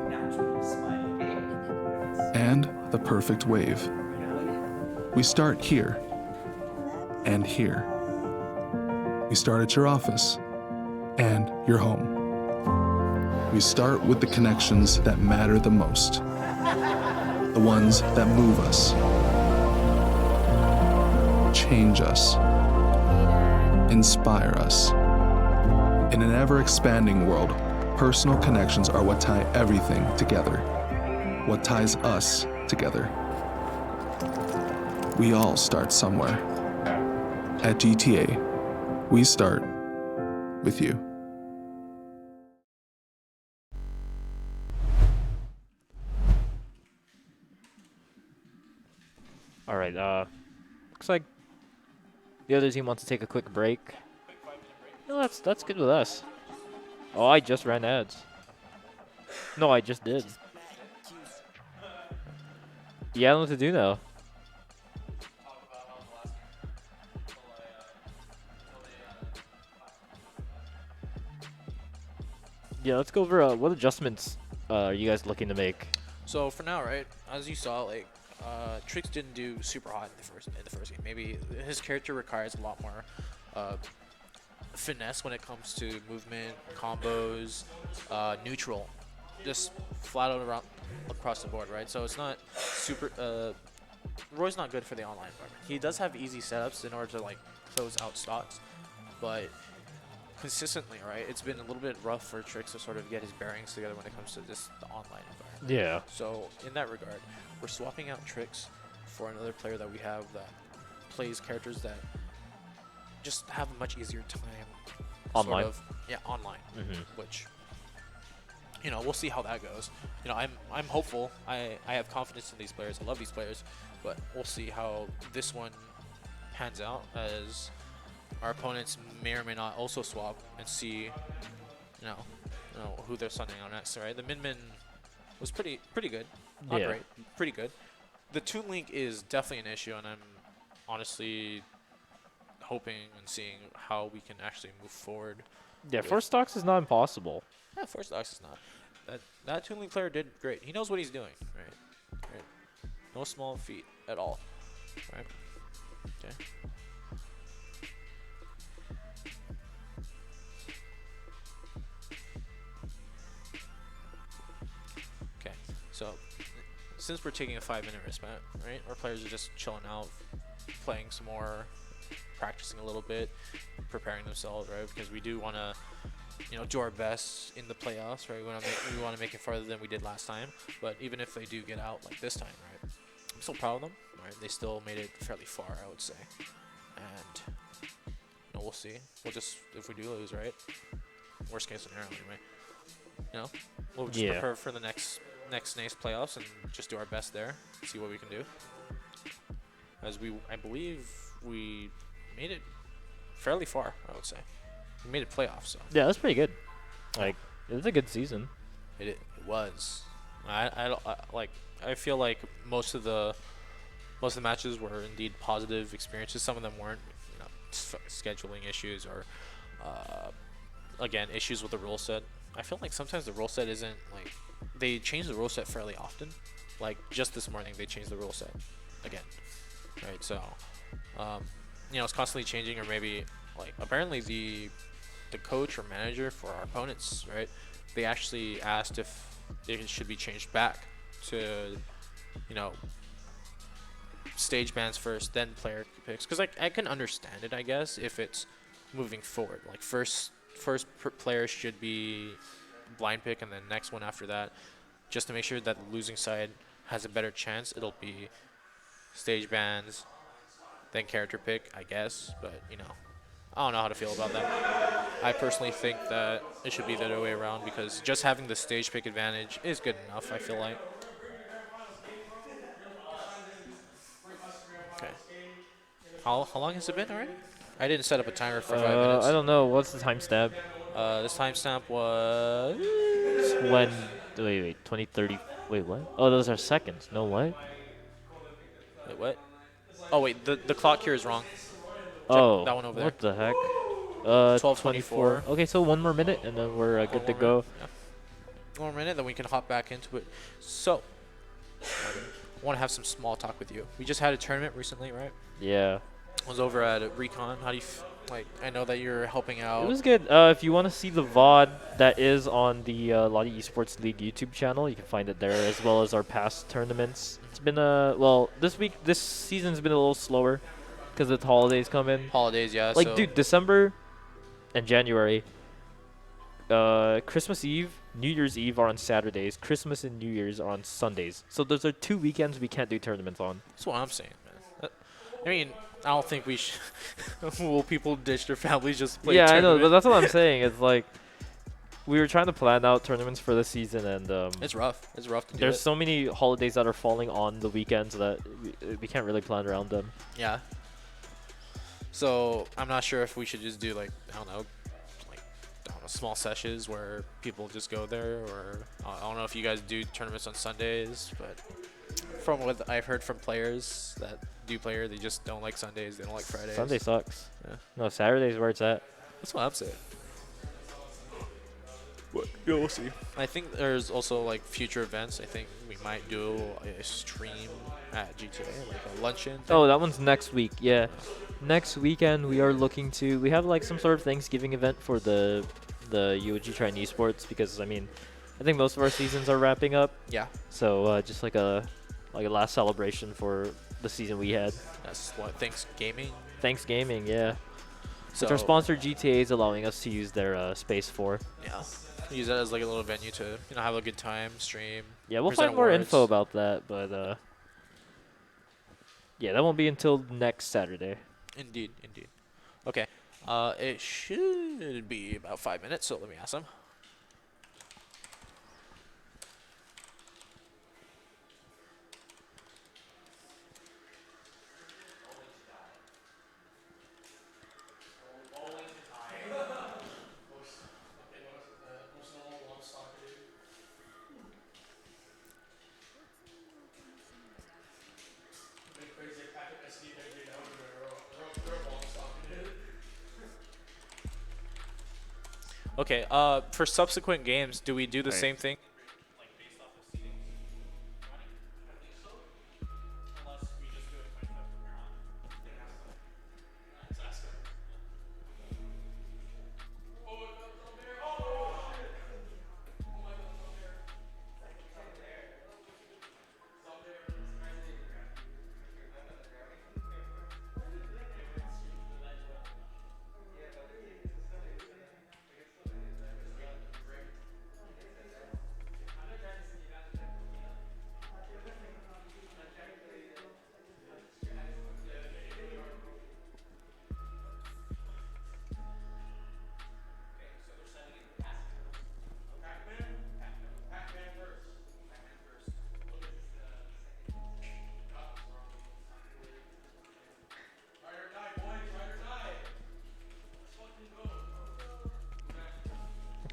And the perfect wave. We start here and here. We start at your office and your home. We start with the connections that matter the most. The ones that move us, change us, inspire us. In an ever-expanding world, personal connections are what tie everything together, what ties us together. We all start somewhere. At GTA, we start with you. All right. Looks like the other team wants to take a quick break. No, that's good with us. Oh, I just ran ads. No, I just did. Yeah, I don't know what to do now. Yeah, let's go over what adjustments are you guys looking to make? So for now, right, as you saw, like Trix didn't do super hot in the first game. Maybe his character requires a lot more finesse when it comes to movement, combos, neutral, just flat out around across the board, right? So it's not super. Roy's not good for the online environment. He does have easy setups in order to like close out stocks, but consistently, right, it's been a little bit rough for Trix to sort of get his bearings together when it comes to just the online environment. Yeah. So in that regard, we're swapping out Trix for another player that we have that plays characters that just have a much easier time Online? Sort of, yeah, online. Which, you know, we'll see how that goes. You know, I'm hopeful. I have confidence in these players. I love these players, but we'll see how this one pans out as our opponents may or may not also swap and see, you know who they're sending on next. Right? The Min was pretty good. Not great, pretty good. The Toon Link is definitely an issue, and I'm honestly hoping and seeing how we can actually move forward. Yeah, first stocks is not impossible. Yeah, first stocks is not. That Toon Link player did great. He knows what he's doing, right? No small feat at all, right? Okay. Okay, so since we're taking a 5-minute respite, right? Our players are just chilling out, playing some more, practicing a little bit, preparing themselves, right? Because we do want to, do our best in the playoffs, right? We want to make it farther than we did last time. But even if they do get out like this time, right? I'm still proud of them, right? They still made it fairly far, I would say. And we'll see. We'll just, if we do lose, right? Worst case scenario, anyway. We'll just prepare for the next NACE playoffs and just do our best there. See what we can do. As I believe we made it fairly far, I would say. We made it playoffs, so. Yeah, that's pretty good. Like, it was a good season. It was. I feel like most of the matches were indeed positive experiences. Some of them weren't, scheduling issues or again, issues with the rule set. I feel like sometimes the rule set isn't like, they change the rule set fairly often. Like just this morning they changed the rule set again. Right, so it's constantly changing, or maybe like apparently the coach or manager for our opponents, right? They actually asked if it should be changed back to, stage bans first, then player picks. Because I can understand it, I guess, if it's moving forward. Like player should be blind pick, and then next one after that, just to make sure that the losing side has a better chance. It'll be stage bans, then character pick, I guess. But I don't know how to feel about that. I personally think that it should be the other way around because just having the stage pick advantage is good enough, I feel like. Okay. How long has it been already? I didn't set up a timer for 5 minutes. I don't know. What's the timestamp? This timestamp was... When? Wait, 2030. Wait, what? Oh, those are seconds. No, what? Wait, what? Oh, wait, the clock here is wrong. Oh, that one over what there. the heck? 12:24. Okay, so one more minute and then we're good to go. Yeah. One more minute, then we can hop back into it. So, I want to have some small talk with you. We just had a tournament recently, right? Yeah. I was over at Recon. How do you like? I know that you're helping out. It was good. If you want to see the VOD that is on the Lottie Esports League YouTube channel, you can find it there, as well as our past tournaments. It's been well, this season's been a little slower because the holidays come in. Holidays, yeah. Like, so dude, December and January, Christmas Eve, New Year's Eve are on Saturdays. Christmas and New Year's are on Sundays. So those are 2 weekends we can't do tournaments on. that's what I'm saying, man. I mean, I don't think we should. Will people ditch their families just to play? Yeah, I know, tournament? but that's what I'm saying. It's like we were trying to plan out tournaments for this season, and It's rough. It's rough to do. there's it. so many holidays that are falling on the weekends that we can't really plan around them. Yeah. So I'm not sure if we should just do like I don't know, small sessions where people just go there, or I don't know if you guys do tournaments on Sundays, but from what I've heard from players that do player, they just don't like Sundays. They don't like Fridays. Sunday sucks. Yeah. No, Saturday's where it's at. That's what I'm saying. But yeah, we'll see. I think there's also like future events. I think we might do a stream at GTA, like a luncheon thing. Oh, that one's next week. Yeah, next weekend we are looking to. We have like some sort of Thanksgiving event for the Uog Triton Esports because I mean, I think most of our seasons are wrapping up. Yeah. So just like a last celebration for the season we had. That's what Thanksgiving. Thanksgiving, yeah. So Which our sponsor GTA is allowing us to use their space for. yeah, use that as like a little venue to have a good time, stream. Yeah, we'll present find more awards. info about that, but yeah, that won't be until next Saturday. Indeed, indeed. Okay, it should be about 5 minutes. So let me ask them. Okay, for subsequent games, do we do the same thing?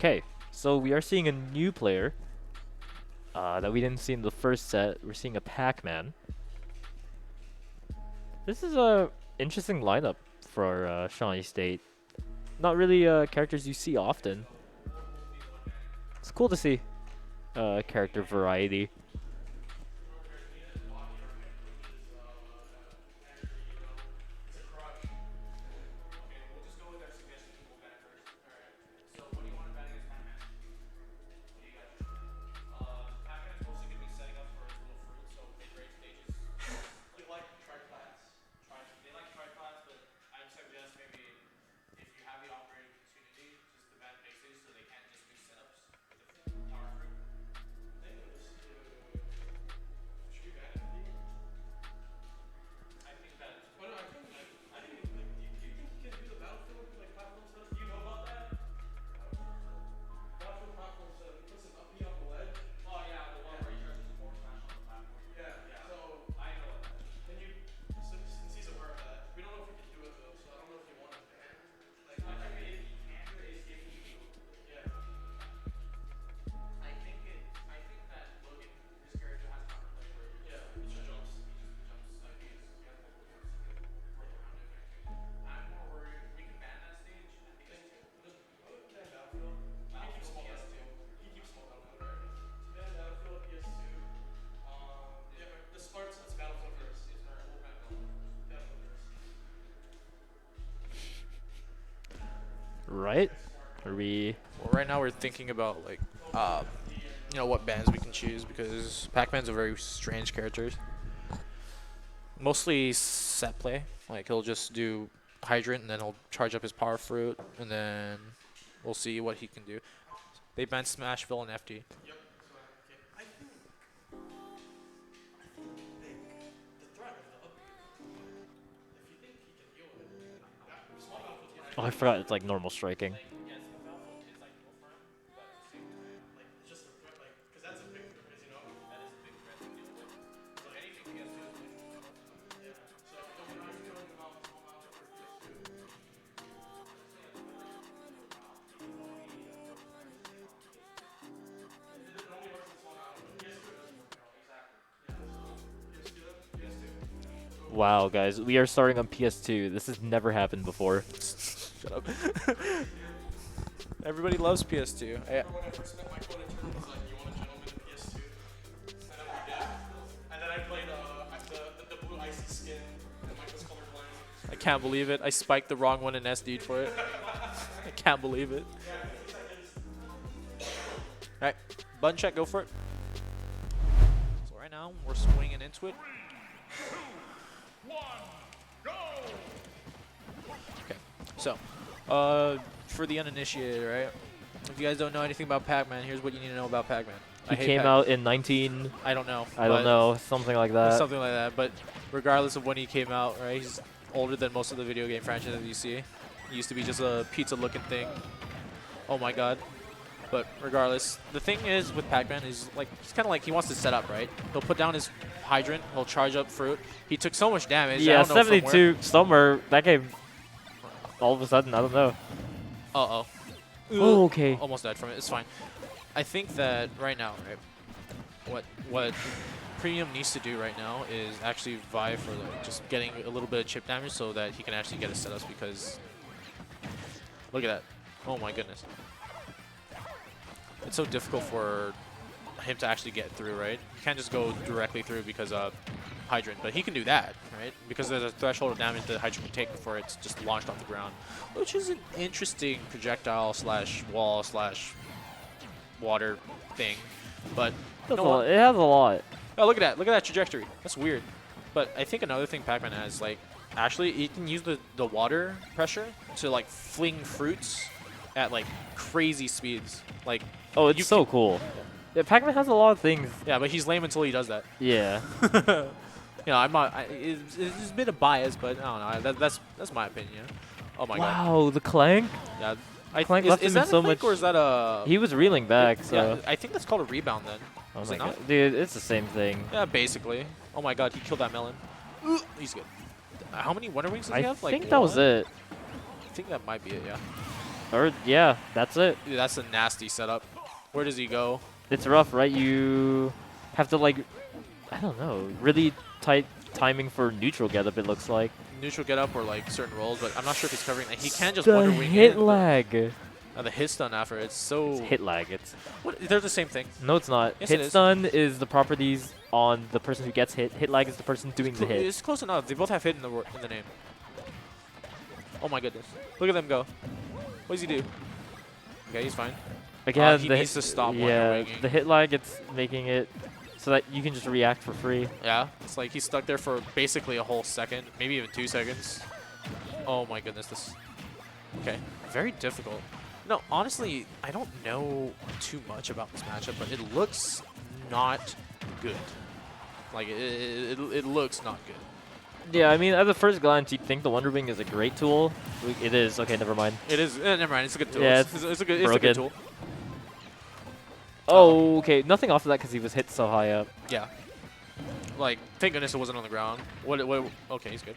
Okay, so we are seeing a new player that we didn't see in the first set. We're seeing a Pac-Man. This is a interesting lineup for Shawnee State. Not really characters you see often. It's cool to see character variety. right? Are we? Well, right now we're thinking about like, you know, what bands we can choose because Pac-Man's are very strange characters. Mostly set play. Like he'll just do Hydrant and then he'll charge up his Power Fruit and then we'll see what he can do. They banned Smashville and FD. Oh, I forgot it's like normal striking. Wow, guys, we are starting on PS2. This has never happened before. Shut up. Everybody loves PS2. I can't believe it. I spiked the wrong one and SD'd for it. I can't believe it. Alright, button check, go for it. So right now, we're swinging into it. Okay, so, for the uninitiated, right? If you guys don't know anything about Pac-Man, here's what you need to know about Pac-Man. He came out in 19. I don't know. I don't know, something like that. Something like that. But regardless of when he came out, right? He's older than most of the video game franchises you see. He used to be just a pizza-looking thing. Oh my god. But regardless, the thing is with Pac-Man is like he's kind of like he wants to set up, right? He'll put down his Hydrant, he'll charge up Fruit. He took so much damage. Yeah, I don't know 72 somewhere. That game. All of a sudden, I don't know. Uh-oh. Oh, okay. Almost died from it. It's fine. I think that right now, right, what Premium needs to do right now is actually vie for like just getting a little bit of chip damage so that he can actually get his setups because look at that. Oh my goodness. It's so difficult for him to actually get through, right? You can't just go directly through because of Hydrant, but he can do that, right? Because there's a threshold of damage that Hydrant can take before it's just launched off the ground, which is an interesting projectile slash wall slash water thing. But you know what? It has a lot. Oh, look at that! Look at that trajectory. That's weird. But I think another thing Pac-Man has, like, actually, he can use the water pressure to like fling fruits at like crazy speeds. Like, Oh, it's so cool. Yeah, Pac-Man has a lot of things. yeah, but he's lame until he does that. Yeah. You know, I'm not. It's a bit of bias, but I don't know. That's my opinion. Oh my god. Wow, the clank. Yeah. Clank left him is in that so a clank much- or is that a? He was reeling back, so. Yeah, I think that's called a rebound then. Oh Is my it not? god. Dude, it's the same thing. Yeah, basically. Oh my god, he killed that melon. He's good. How many Wonder Wings does he I have? think Like that was one? it. I think that might be it. Yeah. Or, yeah, that's it. Dude, that's a nasty setup. Where does he go? It's rough, right? You have to, like, I don't know, really tight timing for neutral getup, it looks like. Neutral get up or like certain rolls, but I'm not sure if he's covering. Like, he can't just The Wonder Wing hit in, but- lag. the hit stun after it's so. It's hit lag. It's What? They're the same thing. No, it's not. Yes, Hit it is. stun is the properties on the person who gets hit. Hit lag is the person doing the hit. It's close enough. They both have hit in the name. Oh my goodness! Look at them go. What does he do? Okay, he's fine. Again, he the needs to stop Wonder yeah, Winging. the hit lag, it's making it so that you can just react for free. Yeah, it's like he's stuck there for basically a whole second, maybe even 2 seconds. Oh my goodness, this. Okay, very difficult. No, honestly, I don't know too much about this matchup, but it looks not good. Like, it looks not good. Yeah, I mean, at the first glance, you'd think the Wonder Wing is a great tool. It is. Okay, never mind. It is. Never mind. It's a good tool. Yeah, it's a good broken. tool. Oh, okay. Nothing off of that because he was hit so high up. Yeah. Like, thank goodness it wasn't on the ground. What? Okay, he's good.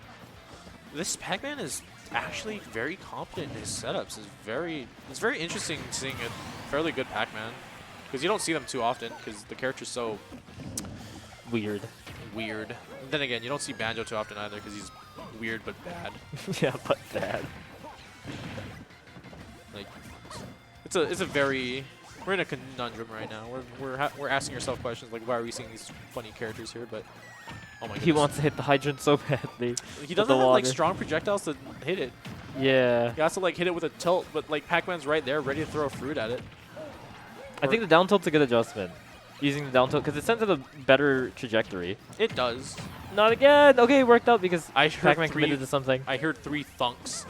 This Pac-Man is actually very competent in his setups. It's very interesting seeing a fairly good Pac-Man because you don't see them too often because the character's so Weird. weird. And then again, you don't see Banjo too often either because he's weird but bad. Yeah, but bad. Like, it's a very. We're in a conundrum right now. We're asking ourselves questions like, why are we seeing these funny characters here? But oh my goodness. He wants to hit the hydrant so badly. He with doesn't the have like water. strong projectiles to hit it. Yeah. He has to like hit it with a tilt, but like Pac-Man's right there, ready to throw a fruit at it. I think the down tilt's a good adjustment. Using the down tilt, because it sends it a better trajectory. It does. Not again! Okay, it worked out because I heard Pac-Man three- committed to something. I heard 3 thunks.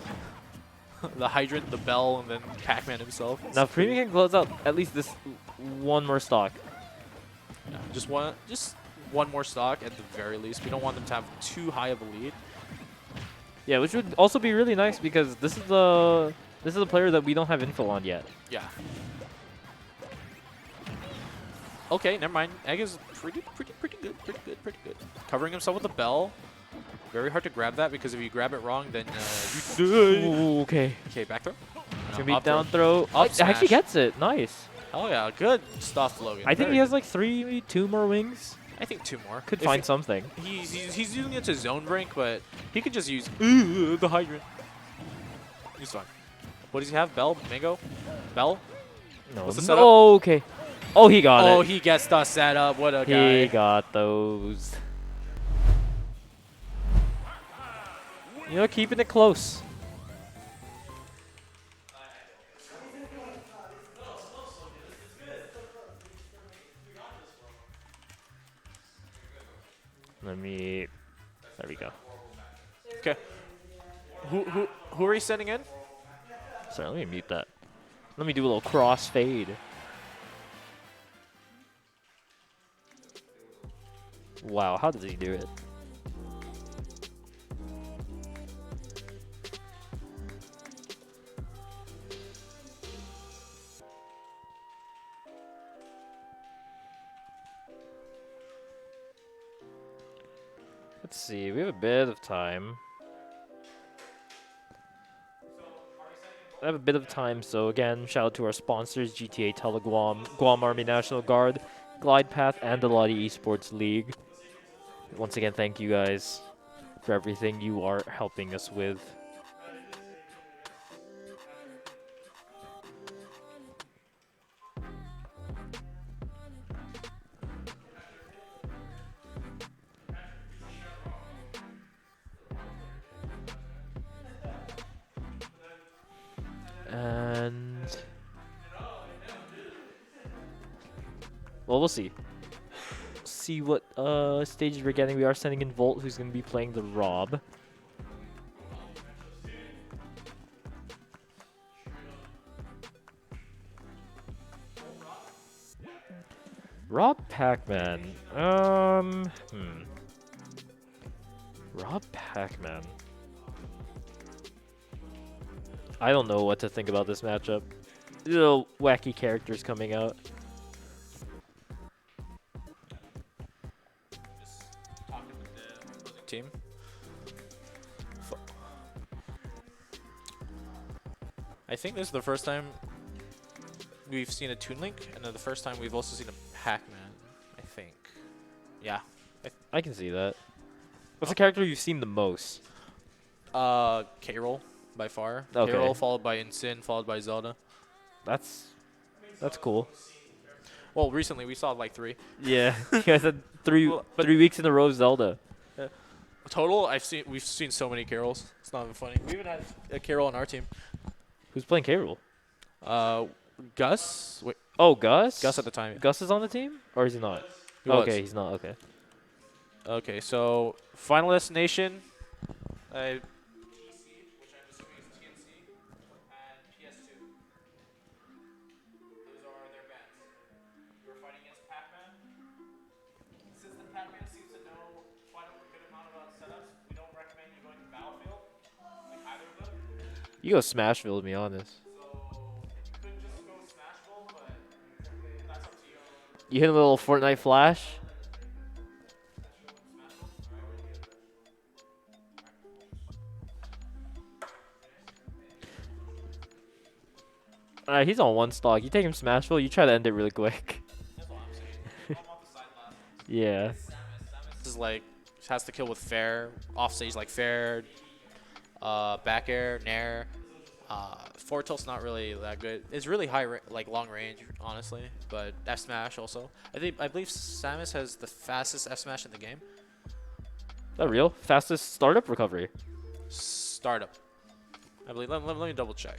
The hydrant, the bell, and then Pac-Man himself. Now, Premium can close out at least this one more stock. Yeah, just one more stock at the very least. We don't want them to have too high of a lead. Yeah, which would also be really nice because this is the player that we don't have info on yet. Yeah. Okay, never mind. Egg is pretty good. Covering himself with the bell. Very hard to grab that because if you grab it wrong, then you die. Ooh, okay. Okay, back throw. It's gonna be down throw. Up Oh, it actually smash. gets it. Nice. Oh yeah, good stuff, Logan. I think Very he has good. like 2 more wings. I think 2 more. Could If find it- something. He's using it to zone break, but he could just use the hydrant. He's fine. What does he have? Bell? Mango? Bell? No. What's the no- setup? Oh, okay. Oh, he got Oh, it. he gets the setup. What a He guy. got those. You know, keeping it close. Let me. There we go. Okay. Who are you sending in? Sorry, let me mute that. Let me do a little cross fade. Wow, how does he do it? Let's see, we have a bit of time. I have a bit of time, so again, shout out to our sponsors, GTA Teleguam, Guam Army National Guard, Glide Path, and the Lottie Esports League. Once again, thank you guys for everything you are helping us with. And well, we'll see. See what stages we're getting. We are sending in Volt, who's going to be playing the Rob. Rob Pac-Man. Rob Pac-Man. I don't know what to think about this matchup. Little wacky characters coming out. Team. I think this is the first time we've seen a Toon Link, and then the first time we've also seen a Pac-Man, I think. Yeah. I can see that. What's the character you've seen the most? K-Roll, by far. Okay. K-Roll, followed by Insyn, followed by Zelda. That's cool. Well, recently we saw like 3. Yeah, you guys had 3 Well, but- 3 weeks in a row Zelda. Total, we've seen so many Carols. It's not even funny. We even had a Carol on our team. Who's playing K. Rool? Gus. Wait, Oh, Gus? Gus at the time. Gus is on the team? Or is he not? He was. Okay, he's not. Okay. Okay, so Final Destination. PC, which I'm assuming is TNC, and PS2. Those are their bands. You were fighting against Pac-Man. Since the Pac-Man seems to know quite a good amount about setups, we don't recommend you going to Battlefield, like either of them. You go Smashville, to be honest. So you could just go Smashville, but that's up to you. You hit a little Fortnite flash. He's on 1 stock. You take him Smashville, you try to end it really quick. That's what I'm saying. I'm off the side last. Yeah. Samus is like has to kill with fair, off stage like fair, back air, nair. Forward tilt's not really that good. It's really high, like long range, honestly. But F smash also. I believe Samus has the fastest F smash in the game. Is that real? Fastest startup recovery. Startup. I believe. Let me double check.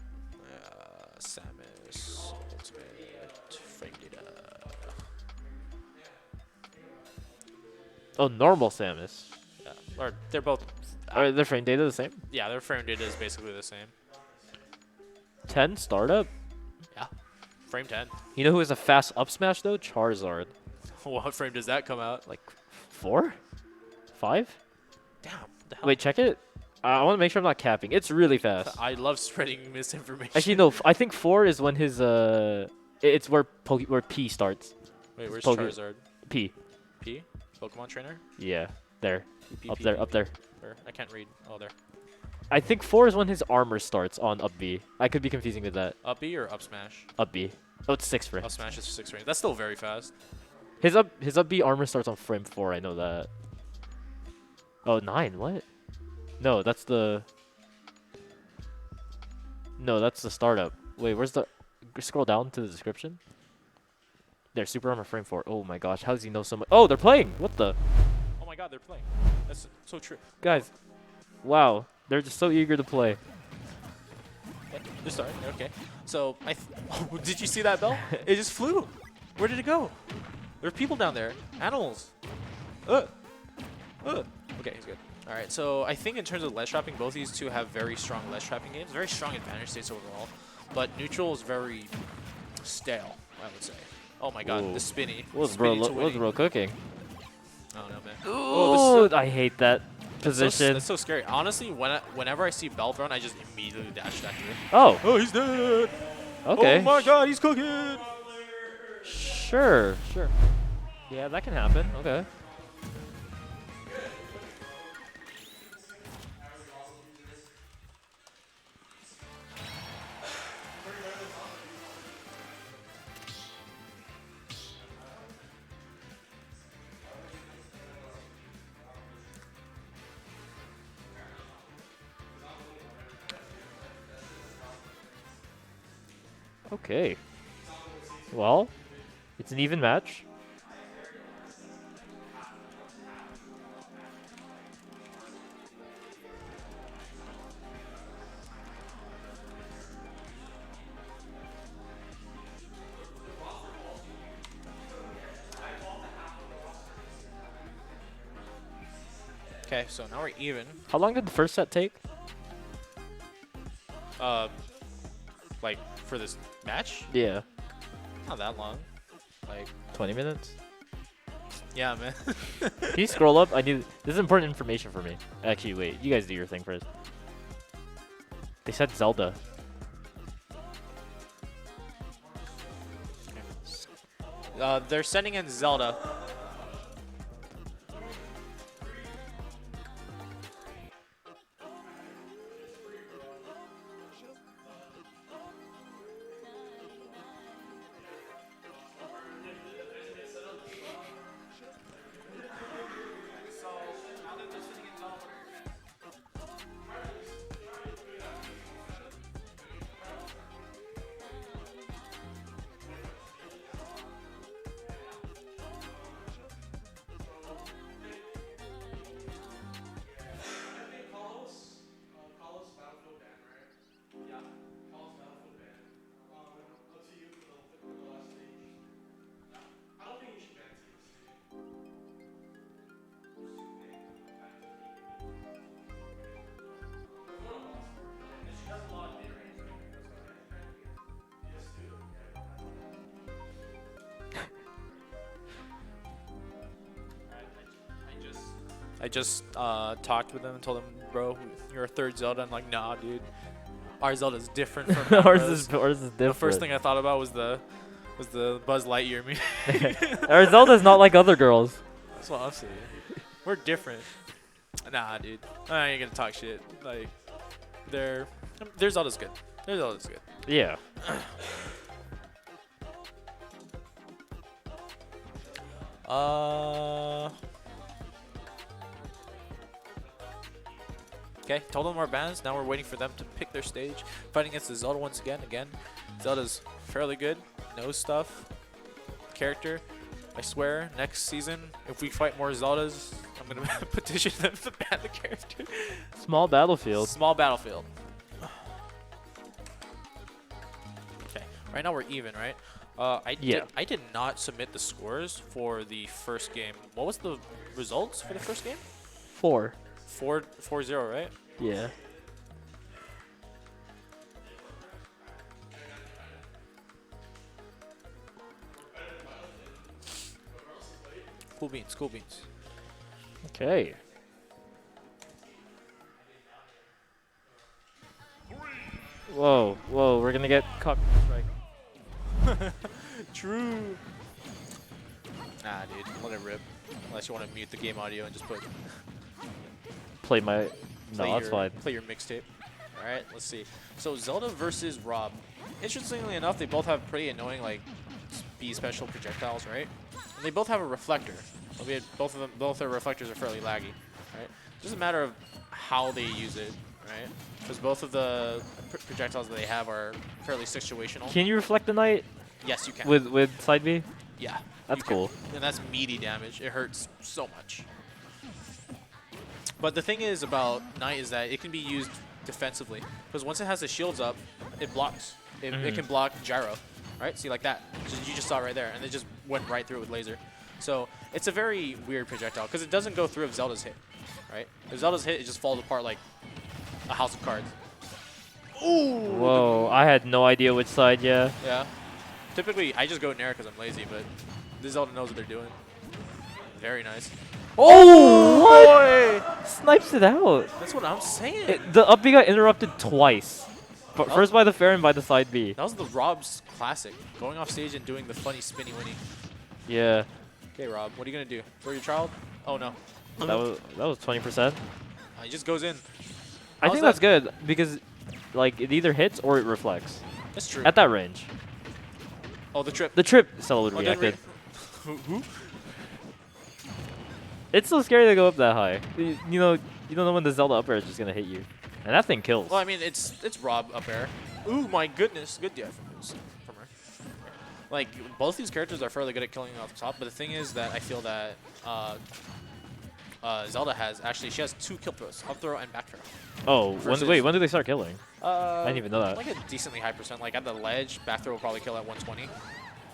Samus Ultimate frame data. Oh, normal Samus. Yeah, or they're both. Are their frame data the same? Yeah, their frame data is basically the same. 10 startup? Yeah, frame 10. You know who has a fast up smash though? Charizard. What frame does that come out? Like 4? 5? Damn. The hell? Wait, check it. I want to make sure I'm not capping. It's really fast. I love spreading misinformation. Actually, no. I think 4 is when his it's where where P starts. Wait, where's Poke- Charizard? P. P? Pokemon trainer? Yeah, there. P, Up P, there. P, Up there. Or, I can't read. Oh, there. I think 4 is when his armor starts on up B. I could be confusing with that. Up B or up smash? Up B. Oh, it's 6 frames. Up smash is 6 frames. That's still very fast. His up B armor starts on frame 4. I know that. Oh, 9. What? No, that's the. No, that's the startup. Wait, where's the? Scroll down to the description. There, super armor frame 4. Oh my gosh, how does he know so much? Oh, they're playing. What the? Oh my god, they're playing. That's so true. Guys, wow, they're just so eager to play. Okay, they're starting. Okay. So, did you see that bell? It just flew. Where did it go? There are people down there. Animals. Okay, he's good. All right, so I think in terms of ledge trapping, both these two have very strong ledge trapping games, very strong advantage states overall, but neutral is very stale, I would say. Oh my god, Ooh. the spinny. What's Spinny to bro winning. cooking? I don't know, man. Oh, I hate that That's position. so scary. Honestly, whenever I see bell thrown, I just immediately dash that through. Oh, Oh, he's dead. okay. Oh my god, he's cooking. Sure. Yeah, that can happen. Okay. Okay. Well, it's an even match. Okay, so now we're even. How long did the first set take? Like for this match, Yeah, not that long. Like, 20 minutes. yeah, man. Can you scroll up? This is important information for me. Actually, wait. You guys do your thing first. They said Zelda. They're sending in Zelda. I just talked with them and told them, bro, you're a third Zelda. I'm like, nah, dude. Our Zelda's different from ours Macro's. is different. The first thing I thought about was the Buzz Lightyear meme. Our Zelda's not like other girls. That's what I'm saying. We're different. Nah, dude. I ain't gonna talk shit. Like, their Zelda's good. Their Zelda's good. Yeah. Okay, told them our bands. Now we're waiting for them to pick their stage. Fighting against the Zelda once again. Zelda's fairly good. Knows stuff. Character. I swear, next season, if we fight more Zeldas, I'm gonna petition them to ban the character. Small battlefield. Small battlefield. Right now we're even, right? Yeah. I did not submit the scores for the first game. What was the results for the first game? 4. 4-0, right? Yeah. Cool beans, cool beans. Okay. Whoa, whoa, we're gonna get caught. Strike. True. Nah, dude, let it rip. Unless you want to mute the game audio and just put Play my. No, play that's your fine. play your mixtape. All right, let's see. So Zelda versus Rob. Interestingly enough, they both have pretty annoying like B special projectiles, right? And they both have a reflector. Albeit both their reflectors are fairly laggy, right? Just a matter of how they use it, right? Because both of the projectiles that they have are fairly situational. Can you reflect the knight Yes, you can. with side B? Yeah. That's you can. cool. And that's meaty damage. It hurts so much. But the thing is about Knight is that it can be used defensively. Because once it has the shields up, it blocks. It can block gyro, right? See, like that. You just saw it right there. And it just went right through it with laser. So it's a very weird projectile. Because it doesn't go through if Zelda's hit, right? If Zelda's hit, it just falls apart like a house of cards. Ooh! Whoa, I had no idea which side, yeah. Yeah. Typically, I just go Nair because I'm lazy, but this Zelda knows what they're doing. Very nice. Oh, what? Snipes it out. That's what I'm saying. The up B got interrupted twice. But Oh. first by the fair and by the side B. That was the Rob's classic. Going off stage and doing the funny spinny winny. Yeah. Okay, Rob, what are you going to do? Throw your child? Oh, no. That was 20%. He just goes in. I How's think that? that's good because like it either hits or it reflects. That's true. At that range. Oh, the trip. The trip Stella would Oh, didn't reacted. Who? It's so scary to go up that high. You don't know when the Zelda up air is just gonna hit you. And that thing kills. Well, I mean, it's Rob up air. Ooh, my goodness. Good DI from her. Like, both these characters are fairly good at killing off the top, but the thing is that I feel that Zelda she has 2 kill throws, up throw and back throw. Oh, versus- when do they start killing? I didn't even know that. Like a decently high percent. Like at the ledge, back throw will probably kill at 120.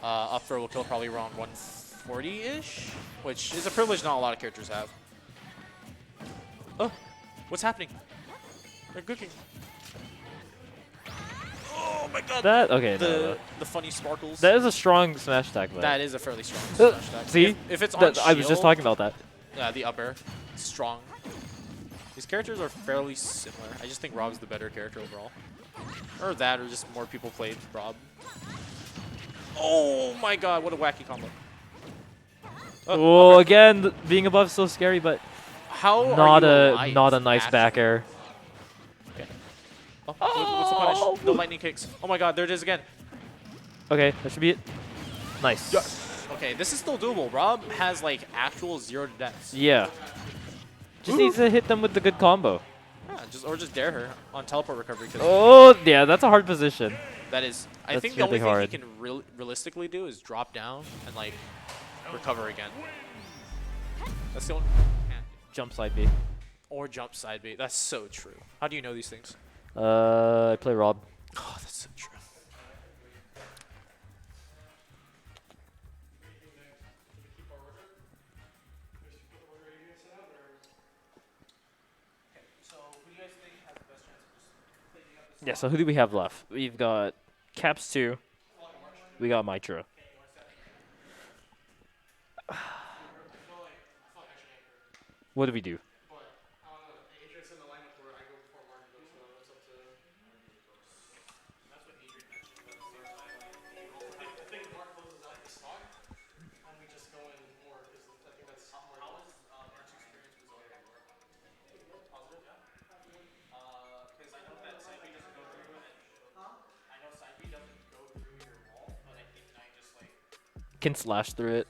Up throw will kill probably around 140-ish, which is a privilege not a lot of characters have. Oh, what's happening? They're cooking. Oh my god. Okay, The funny sparkles. that is a strong smash attack. Though. That is a fairly strong smash attack. See? If it's on I was just shield, talking about that. Yeah, the up air, strong. These characters are fairly similar. I just think Rob's the better character overall. Or that, or just more people played Rob. Oh my god, what a wacky combo. Oh, again, being above is so scary, but How not are you a alive, not a nice back actually? air. Okay. Oh, what's the punish? The lightning kicks. Oh my god, there it is again. Okay, that should be it. Nice. Okay, this is still doable. Rob has like actual 0 to deaths. Yeah. Just needs to hit them with the good combo. Yeah, just dare her on teleport recovery. Cause Oh, yeah, that's a hard position. that is, I That's think the only really thing he can realistically do is drop down and like recover again. That's the only. Jump side B. Or jump side B. That's so true. How do you know these things? I play Rob. Oh, that's so true. Yeah, so who do we have left? We've got Caps 2. We got Mitra. What do we do? Can slash through it.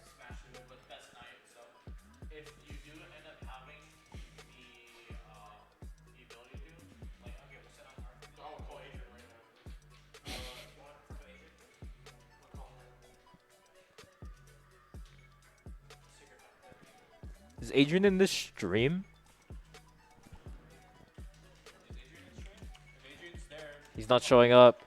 Is Adrian in this stream? He's not showing up.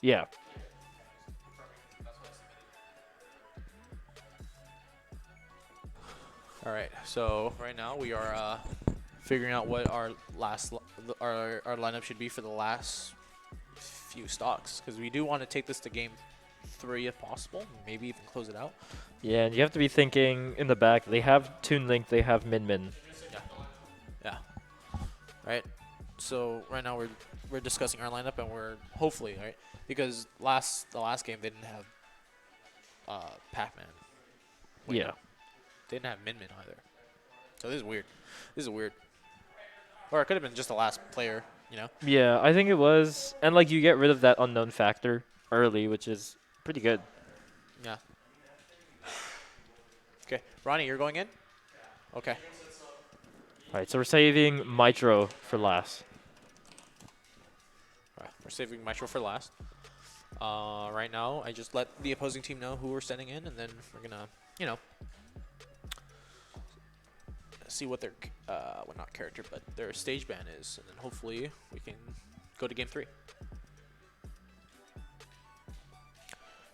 Yeah. All right. So right now we are figuring out what our our lineup should be for the last few stocks, because we do want to take this to game 3 if possible, maybe even close it out. Yeah, and you have to be thinking in the back. They have Toon Link. They have Min Min. Yeah. Yeah. Right. So right now we're discussing our lineup, and we're hopefully right, because the last game they didn't have Pac-Man. Wait, Yeah. they didn't have Min Min either. So this is weird. This is weird. Or it could have been just the last player, you know? Yeah, I think it was. And like you get rid of that unknown factor early, which is pretty good. Yeah. Okay, Ronnie, you're going in? Okay. All right, so we're saving Mitro for last. All right, we're saving Mitro for last. Right now, I just let the opposing team know who we're sending in, and then we're gonna, you know, see what their, well, not character, but their stage ban is, and then hopefully we can go to game 3.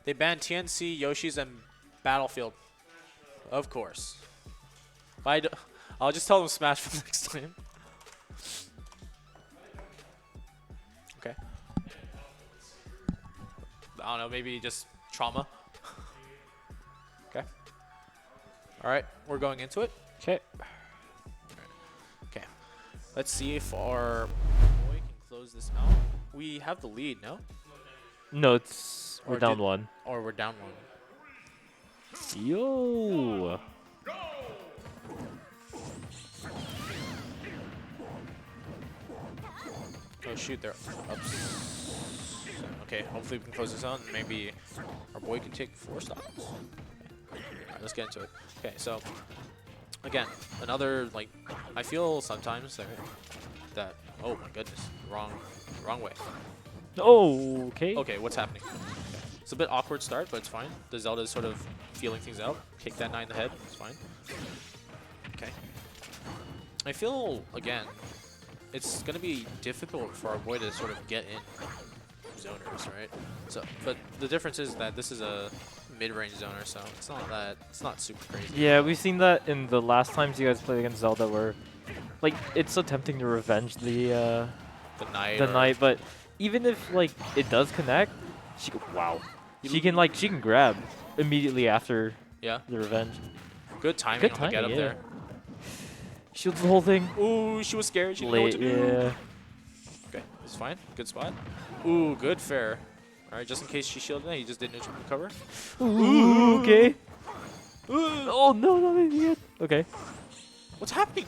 They banned TNC, Yoshi's, and Battlefield. Of course. I'll just tell them Smash for next time. Okay. I don't know, maybe just trauma. Okay. All right, we're going into it. Okay. Okay. Let's see if our boy can close this out. We have the lead, no? No, we're Or down did- 1. Or we're down 1. Yo. Oh shoot, they're up. Okay, hopefully we can close this out, and maybe our boy can take 4 stocks. Okay. Alright, let's get into it. Okay, so again, another, like, I feel sometimes that oh my goodness, wrong way. Oh, okay. Okay, what's happening? It's a bit awkward start, but it's fine. The Zelda is sort of feeling things out. Kick that 9 in the head, it's fine. Okay. I feel, again, it's going to be difficult for our boy to sort of get in zoners, right? So, but the difference is that this is a mid-range zoner, so it's not super crazy. Yeah, we've seen that in the last times you guys played against Zelda, where like it's so tempting to revenge the The knight, but even if like it does connect, she can grab immediately after Yeah, the revenge. good timing Good on the get timing, up yeah. there. Shields the whole thing. Ooh, she was scared. She didn't know what Late, to do. yeah. Okay, it's fine. Good spot. Ooh, good fair. All right, just in case she shielded it, he just did neutral cover. Ooh, okay. Oh no, idiot. Okay. What's happening?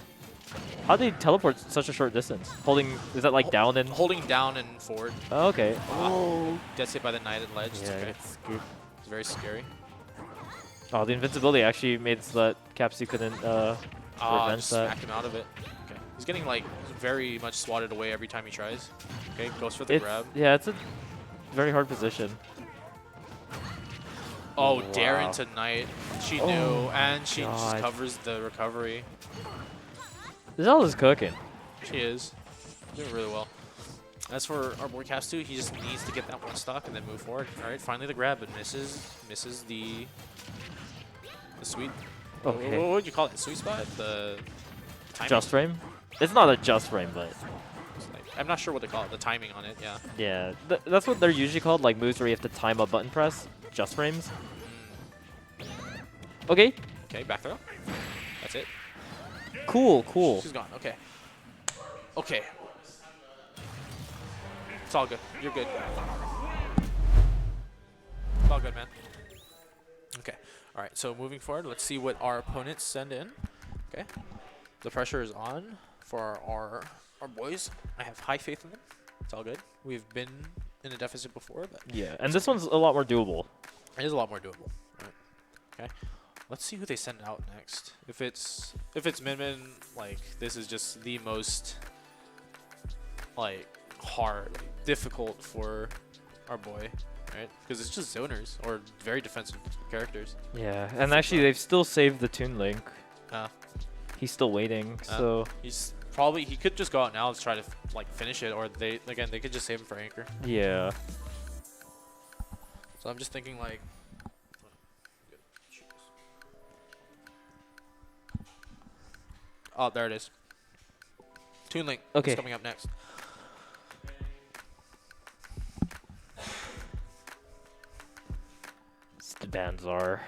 How do they teleport such a short distance? Holding, is that like down and? Holding down and forward. Oh, okay. Oh. Gets hit by the knight and ledge. It's Yeah, okay. it's good. It's very scary. Oh, the invincibility actually made it so that Capsu couldn't revenge Just that. smack him out of it. Okay. He's getting like very much swatted away every time he tries. Okay, goes for the grab. Yeah, it's a very hard position. Oh, Wow. Darren to knight. She Oh knew, and she just God. covers the recovery. Zelda's cooking. She is. Doing really well. As for our boy Capsu, he just needs to get that 1 stock and then move forward. All right, finally the grab, but misses the sweet. Okay. What would you call it? Sweet spot? The timing? Just frame? It's not a just frame, but I'm not sure what they call it. The timing on it, yeah. yeah, that's what they're usually called, like moves where you have to time a button press. Just frames. Okay. Okay, back throw. That's it. Cool. She's gone. Okay. Okay. It's all good. You're good. It's all good, man. Okay. All right. So moving forward, let's see what our opponents send in. Okay. The pressure is on for our boys. I have high faith in them. It's all good. We've been in a deficit before, but Yeah, and this one's a lot more doable. it is a lot more doable. Right. Okay. Let's see who they send out next. If it's Min Min, like this is just the most like hard, difficult for our boy, right? Because it's just zoners or very defensive characters. Yeah, and actually they've still saved the Toon Link. Uh, He's still waiting, so he could just go out now and try to like finish it, or they could just save him for anchor. yeah. So I'm just thinking like. Oh, there it is. Toon Link Okay. is coming up next. It's the Banzar.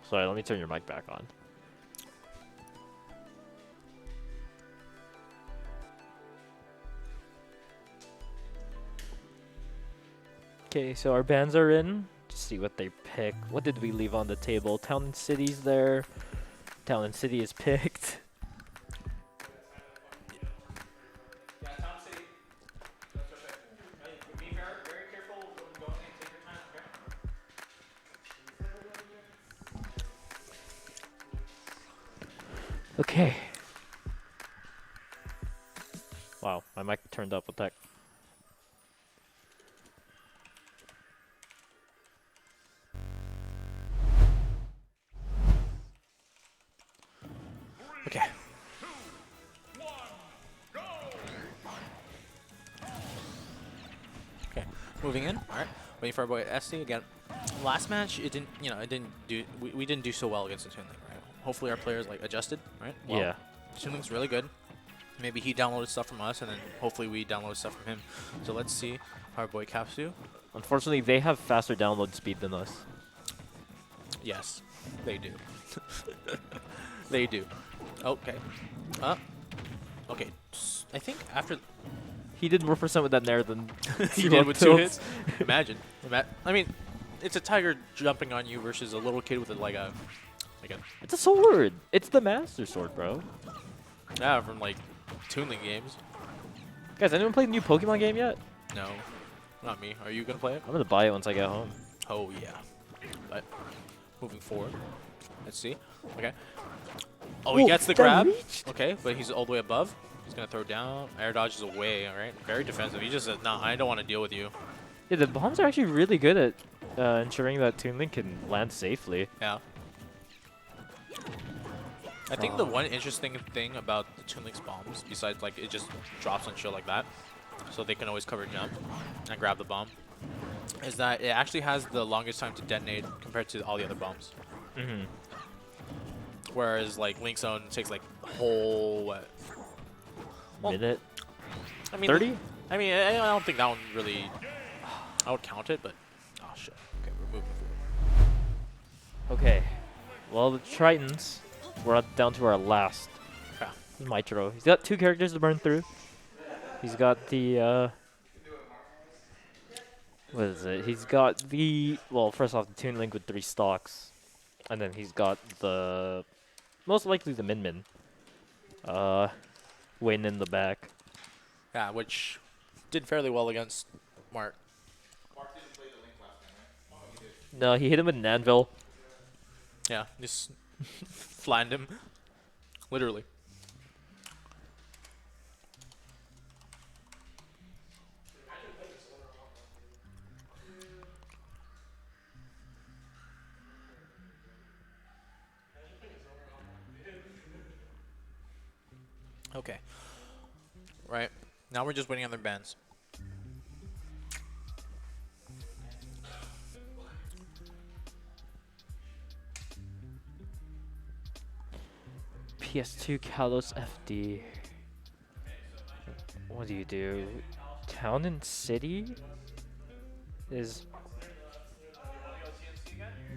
Sorry, let me turn your mic back on. Okay, so our bands are in. Let's see what they pick. What did we leave on the table? Town and City's there. Town and City is picked. Okay. Wow, my mic turned up. What the heck? Okay. Okay, moving in. All right, waiting for our boy SD again. Last match, it didn't, it didn't do. We didn't do so well against the Toon Link, right? Hopefully, our players like adjusted, right? Well, Yeah. Toon Link's really good. Maybe he downloaded stuff from us, and then hopefully we download stuff from him. So let's see how our boy Caps do. Unfortunately, they have faster download speed than us. Yes, they do. They do. Okay. Okay. I think after He did more percent with that Nair than he did with 2 hits. Imagine. I mean, it's a tiger jumping on you versus a little kid with a It's a sword. It's the Master Sword, bro. yeah, from like Toon Link games. Guys, anyone played the new Pokemon game yet? No, not me. Are you gonna play it? I'm gonna buy it once I get home. Oh yeah. But moving forward, let's see. Okay. Oh, he Whoa, gets the that grab. reached? Okay, but he's all the way above. He's gonna throw down. Air dodges away. All right. Very defensive. He just says, "Nah, I don't want to deal with you." Yeah, the bombs are actually really good at ensuring that Toon Link can land safely. Yeah. I think the one interesting thing about the Toon Link's bombs, besides like it just drops on shield like that, so they can always cover jump and grab the bomb, is that it actually has the longest time to detonate compared to all the other bombs. Mm-hmm. Whereas like Link's Own takes like the whole what? Well, Minute? I mean 30? I mean, I don't think that one really. I would count it, but oh shit. Okay, we're moving forward. Okay. Well, the Tritons, we're down to our last. Okay. Mitro. He's got 2 characters to burn through. He's got the, what is it? He's got the, well, first off, the Toon Link with 3 stocks. And then he's got the, most likely the Min Min. Wayne in the back. Yeah, which did fairly well against Mark. Mark didn't play the Link last time, right? Oh, he did. No, he hit him with an anvil. Yeah, just flattened him. Literally. Okay. Right. Now we're just waiting on their bands. PS2 Kalos FD. What do you do? Town and City? Is...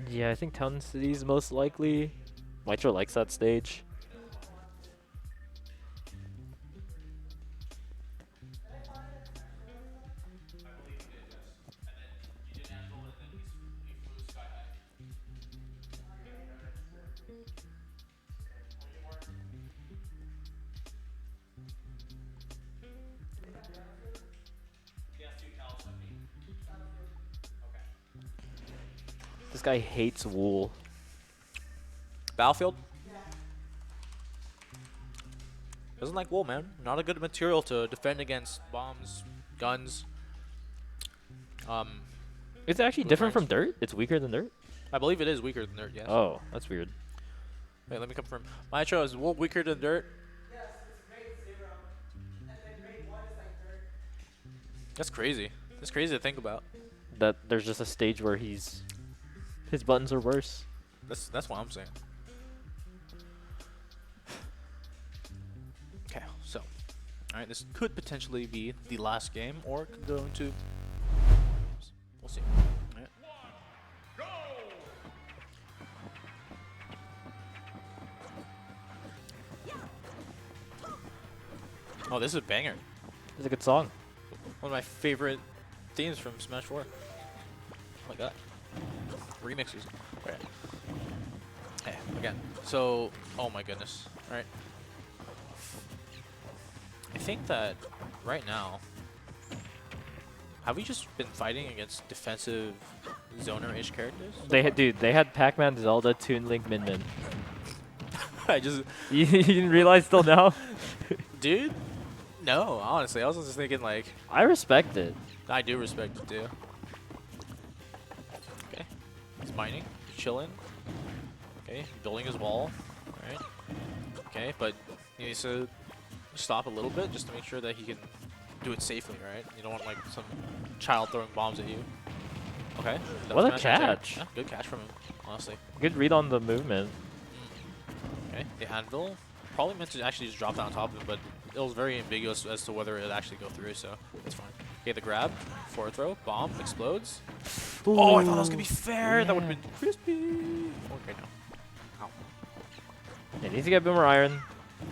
Yeah, I think Town and City is most likely. Mitro likes that stage. guy hates wool. Battlefield? Doesn't like wool, man. Not a good material to defend against bombs, guns. It's actually different from dirt? It's weaker than dirt? I believe it is weaker than dirt, yes. Oh, that's weird. Wait, let me confirm. Maestro, is wool weaker than dirt? Yes, it's grade 0. And then grade 1 is like dirt. That's crazy. That's crazy to think about. That there's just a stage where his buttons are worse. That's what I'm saying. Okay, so, all right, this could potentially be the last game, or it could go into. We'll see. All right. Oh, this is a banger. It's a good song. One of my favorite themes from Smash 4. Oh my god. Remixes. Okay. Hey, again. So, oh my goodness. Alright. I think that right now, have we just been fighting against defensive zoner-ish characters? They had Pac-Man, Zelda, Toon Link, Min Min. I just, You didn't realize till now? dude, no, honestly, I was just thinking like, I respect it. I do respect it too. Okay, he's mining, he's chilling. Okay, building his wall. Alright. Okay, but he needs to stop a little bit just to make sure that he can do it safely, right? You don't want like some child throwing bombs at you. Okay. that What was a nice right there. catch. Yeah, good catch from him, honestly. Good read on the movement. Okay, the anvil. Probably meant to actually just drop down on top of him, but it was very ambiguous as to whether it actually go through, so it's fine. Okay, the grab, forward throw, bomb, explodes. Oh, I thought that was gonna be fair. That would have been crispy. Okay, no. Ow. Yeah, needs to get Boomer Iron.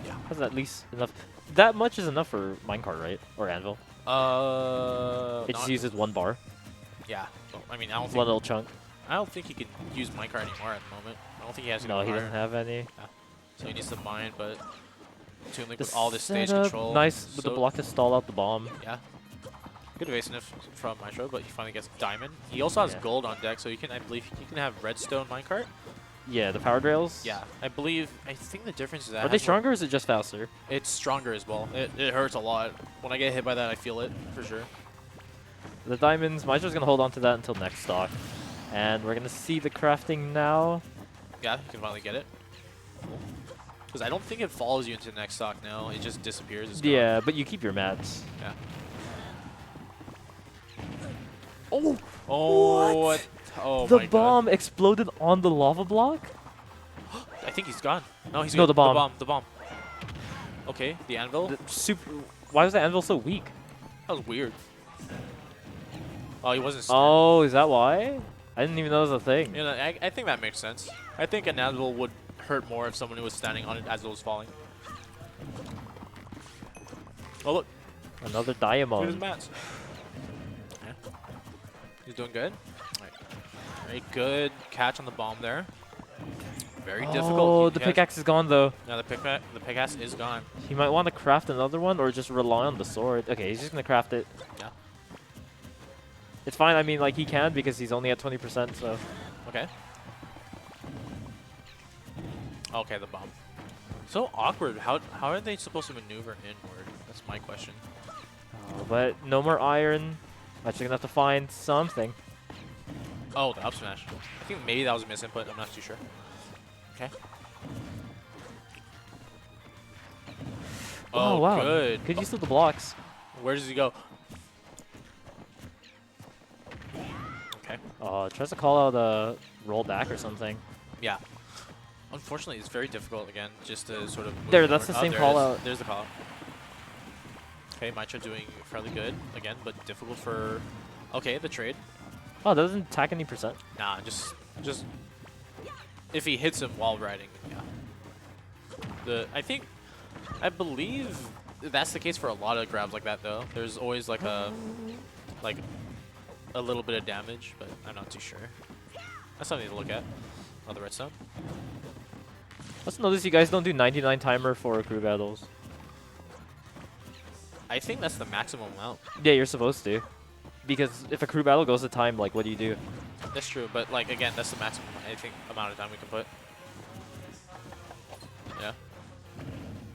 Yeah. Has at least enough. That much is enough for minecart, right? Or anvil. It just not- uses 1 bar. Yeah. Well, I mean, I don't One think. little chunk. I don't think he can use minecart anymore at the moment. I don't think he has. No, any he iron, doesn't have any. so he needs to mine. But Toon Link The with all this stage setup, control. nice with the so- block to stall out the bomb. Yeah. Good evasive from Maestro, but he finally gets diamond. He also has Yeah. gold on deck, so he can, I believe, he can have redstone minecart. Yeah, the powered rails. Yeah, I think the difference is that Are they stronger or is it just faster? it's stronger as well. It hurts a lot. When I get hit by that, I feel it, for sure. The diamonds, Maestro's gonna hold on to that until next stock. And we're gonna see the crafting now. Yeah, you can finally get it. Because I don't think it follows you into the next stock now. It just disappears. It's gone. Yeah, but you keep your mats. Yeah. Oh! Oh, what? Oh, The my bomb exploded on the lava block? God. I think he's gone. No, he's No, good. the bomb. The bomb. Okay, the anvil. Why was the anvil so weak? That was weird. Oh, he wasn't. Oh, is that why? I didn't even know it was a thing. You know, I think that makes sense. I think an anvil would hurt more if someone was standing on it as it was falling. Oh look, Another look at his diamond. mats. Yeah. He's doing good. Alright. Very good catch on the bomb there. Very difficult. Oh, He the has- pickaxe is gone though. No, the pickaxe is gone. He might want to craft another one or just rely on the sword. Okay, he's just gonna craft it. Yeah. It's fine. I mean, like he can because he's only at 20%. So Okay. Okay, the bomb. So awkward. How are they supposed to maneuver inward? That's my question. but no more iron. Actually gonna have to find something. Oh, the up smash. I think maybe that was a misinput. I'm not too sure. Okay. Oh, wow. Good. Could use the blocks. Where does he go? Okay. Tries to call out a roll back or something. Yeah. Unfortunately, it's very difficult again, just to sort of. Move There, that's inward. the same there call it is. out. There's the call out. Okay, Mitra doing fairly good again, but difficult for. Okay, the trade. Oh, that doesn't attack any percent. Nah, just if he hits him while riding, yeah. I believe that's the case for a lot of grabs like that though. There's always like a little bit of damage, but I'm not too sure. That's something to look at. Oh, the redstone. Let's notice you guys don't do 99 timer for crew battles. I think that's the maximum amount. Yeah, you're supposed to. Because if a crew battle goes to time, like, what do you do? That's true, but like again, that's the maximum I think amount of time we can put. Yeah.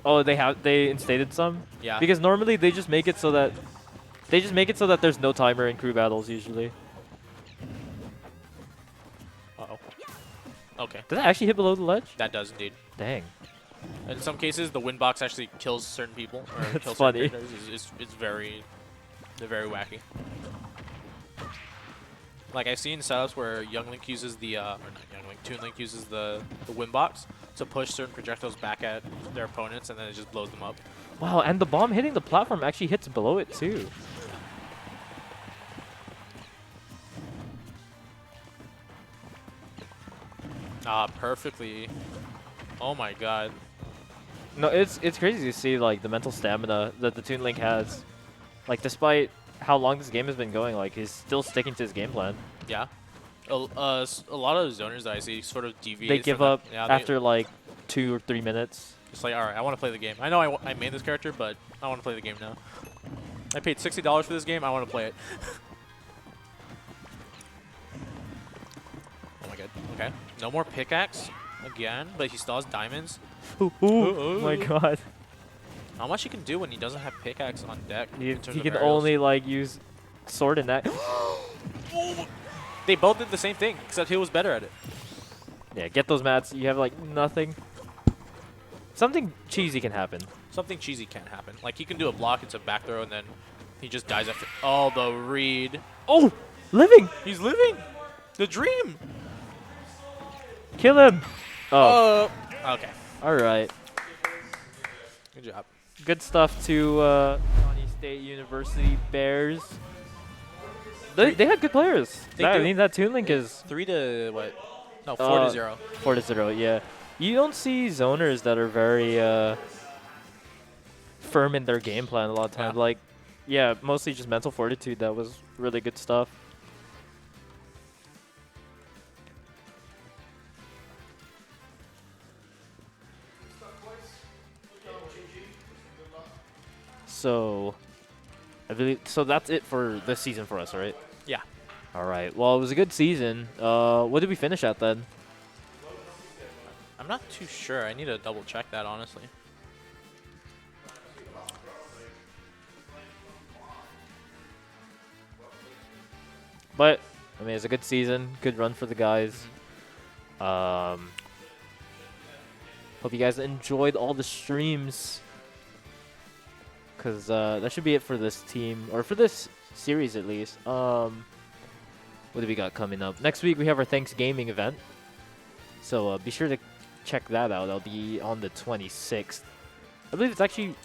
Oh, they instated some? Yeah. Because normally they just make it so that there's no timer in crew battles usually. Uh-oh. Okay. Does that actually hit below the ledge? That does indeed. Dang. In some cases, the win box actually kills certain people or That's kills funny. certain characters. It's very, they're very wacky. Like I've seen setups where Young Link uses the, or not Young Link, Toon Link uses the win box to push certain projectiles back at their opponents, and then it just blows them up. Wow, and the bomb hitting the platform actually hits below it too. Ah, perfectly. Oh my god. No, it's crazy to see like the mental stamina that the Toon Link has. Like despite how long this game has been going, like he's still sticking to his game plan. Yeah. A lot of zoners that I see sort of deviate. They give from that. up Yeah, after like 2 or 3 minutes. It's like, all right, I want to play the game. I know I made this character, but I want to play the game now. I paid $60 for this game. I want to play it. Oh my god. Okay. No more pickaxe again, but he still has diamonds. Oh my god. How much he can do when he doesn't have pickaxe on deck? He in terms can of aerials? only like use sword in that. They both did the same thing, except he was better at it. Yeah, get those mats. You have like nothing. Something cheesy can happen. Something cheesy can't happen. Like he can do a block, it's a back throw, and then he just dies after. Oh, the read. Oh, living. He's living. The dream. Kill him. Oh, Okay. all right. Good job. Good stuff to Shawnee State University Bears. They had good players. They I do. mean, that Toon Link is 3 to what? No, 4 to 0. 4-0. Yeah, you don't see zoners that are very firm in their game plan a lot of times. Yeah. Like, yeah, mostly just mental fortitude. That was really good stuff. So, I believe that's it for this season for us, right? Yeah. All right. Well, it was a good season. What did we finish at then? I'm not too sure. I need to double check that, honestly. But I mean, it's a good season, good run for the guys. Hope you guys enjoyed all the streams, cause that should be it for this team or for this series at least. What do we got coming up? Next week we have our Thanksgiving event, so be sure to check that out. That'll be on the 26th. I believe it's actually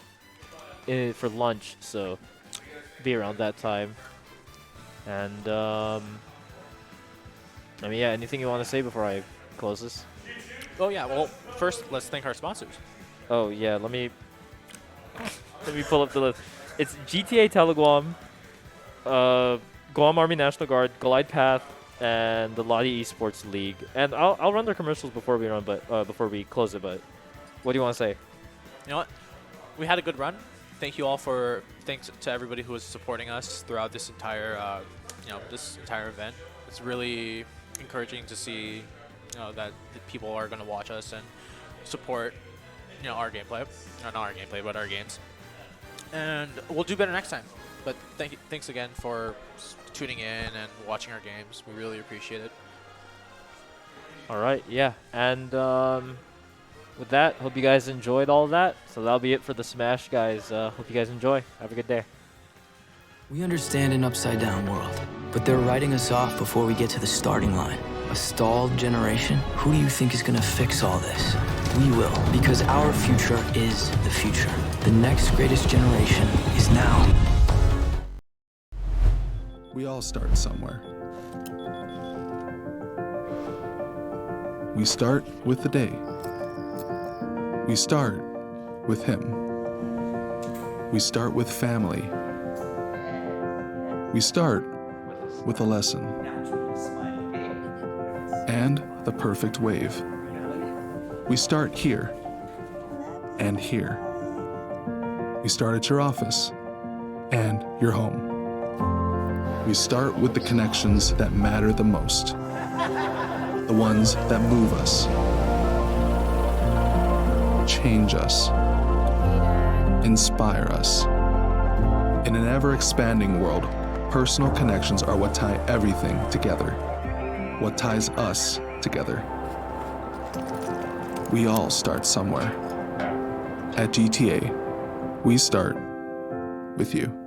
for lunch, so be around that time. And I mean, yeah, anything you want to say before I close this? Oh, yeah. Well, first, let's thank our sponsors. Oh yeah, let me pull up the list. It's GTA Teleguam, Guam Army National Guard, Glide Path, and the Lottie Esports League. And I'll run their commercials before we run, but before we close it. But what do you want to say? You know what? We had a good run. Thank you all thanks to everybody who was supporting us throughout this entire, this entire event. It's really encouraging to see, that the people are going to watch us and support, our gameplay. Not our gameplay, but our games. And we'll do better next time. But thanks again for tuning in and watching our games. We really appreciate it. All right, yeah, and with that, hope you guys enjoyed all of that. So that'll be it for the Smash, guys. Hope you guys enjoy. Have a good day. We understand an upside-down world, but they're writing us off before we get to the starting line. A stalled generation? Who do you think is gonna fix all this? We will, because our future is the future. The next greatest generation is now. We all start somewhere. We start with the day. We start with him. We start with family. We start with a lesson. And the perfect wave. We start here and here. We start at your office and your home. We start with the connections that matter the most. The ones that move us, change us, inspire us. In an ever-expanding world, personal connections are what tie everything together, what ties us together. We all start somewhere. At GTA, we start with you.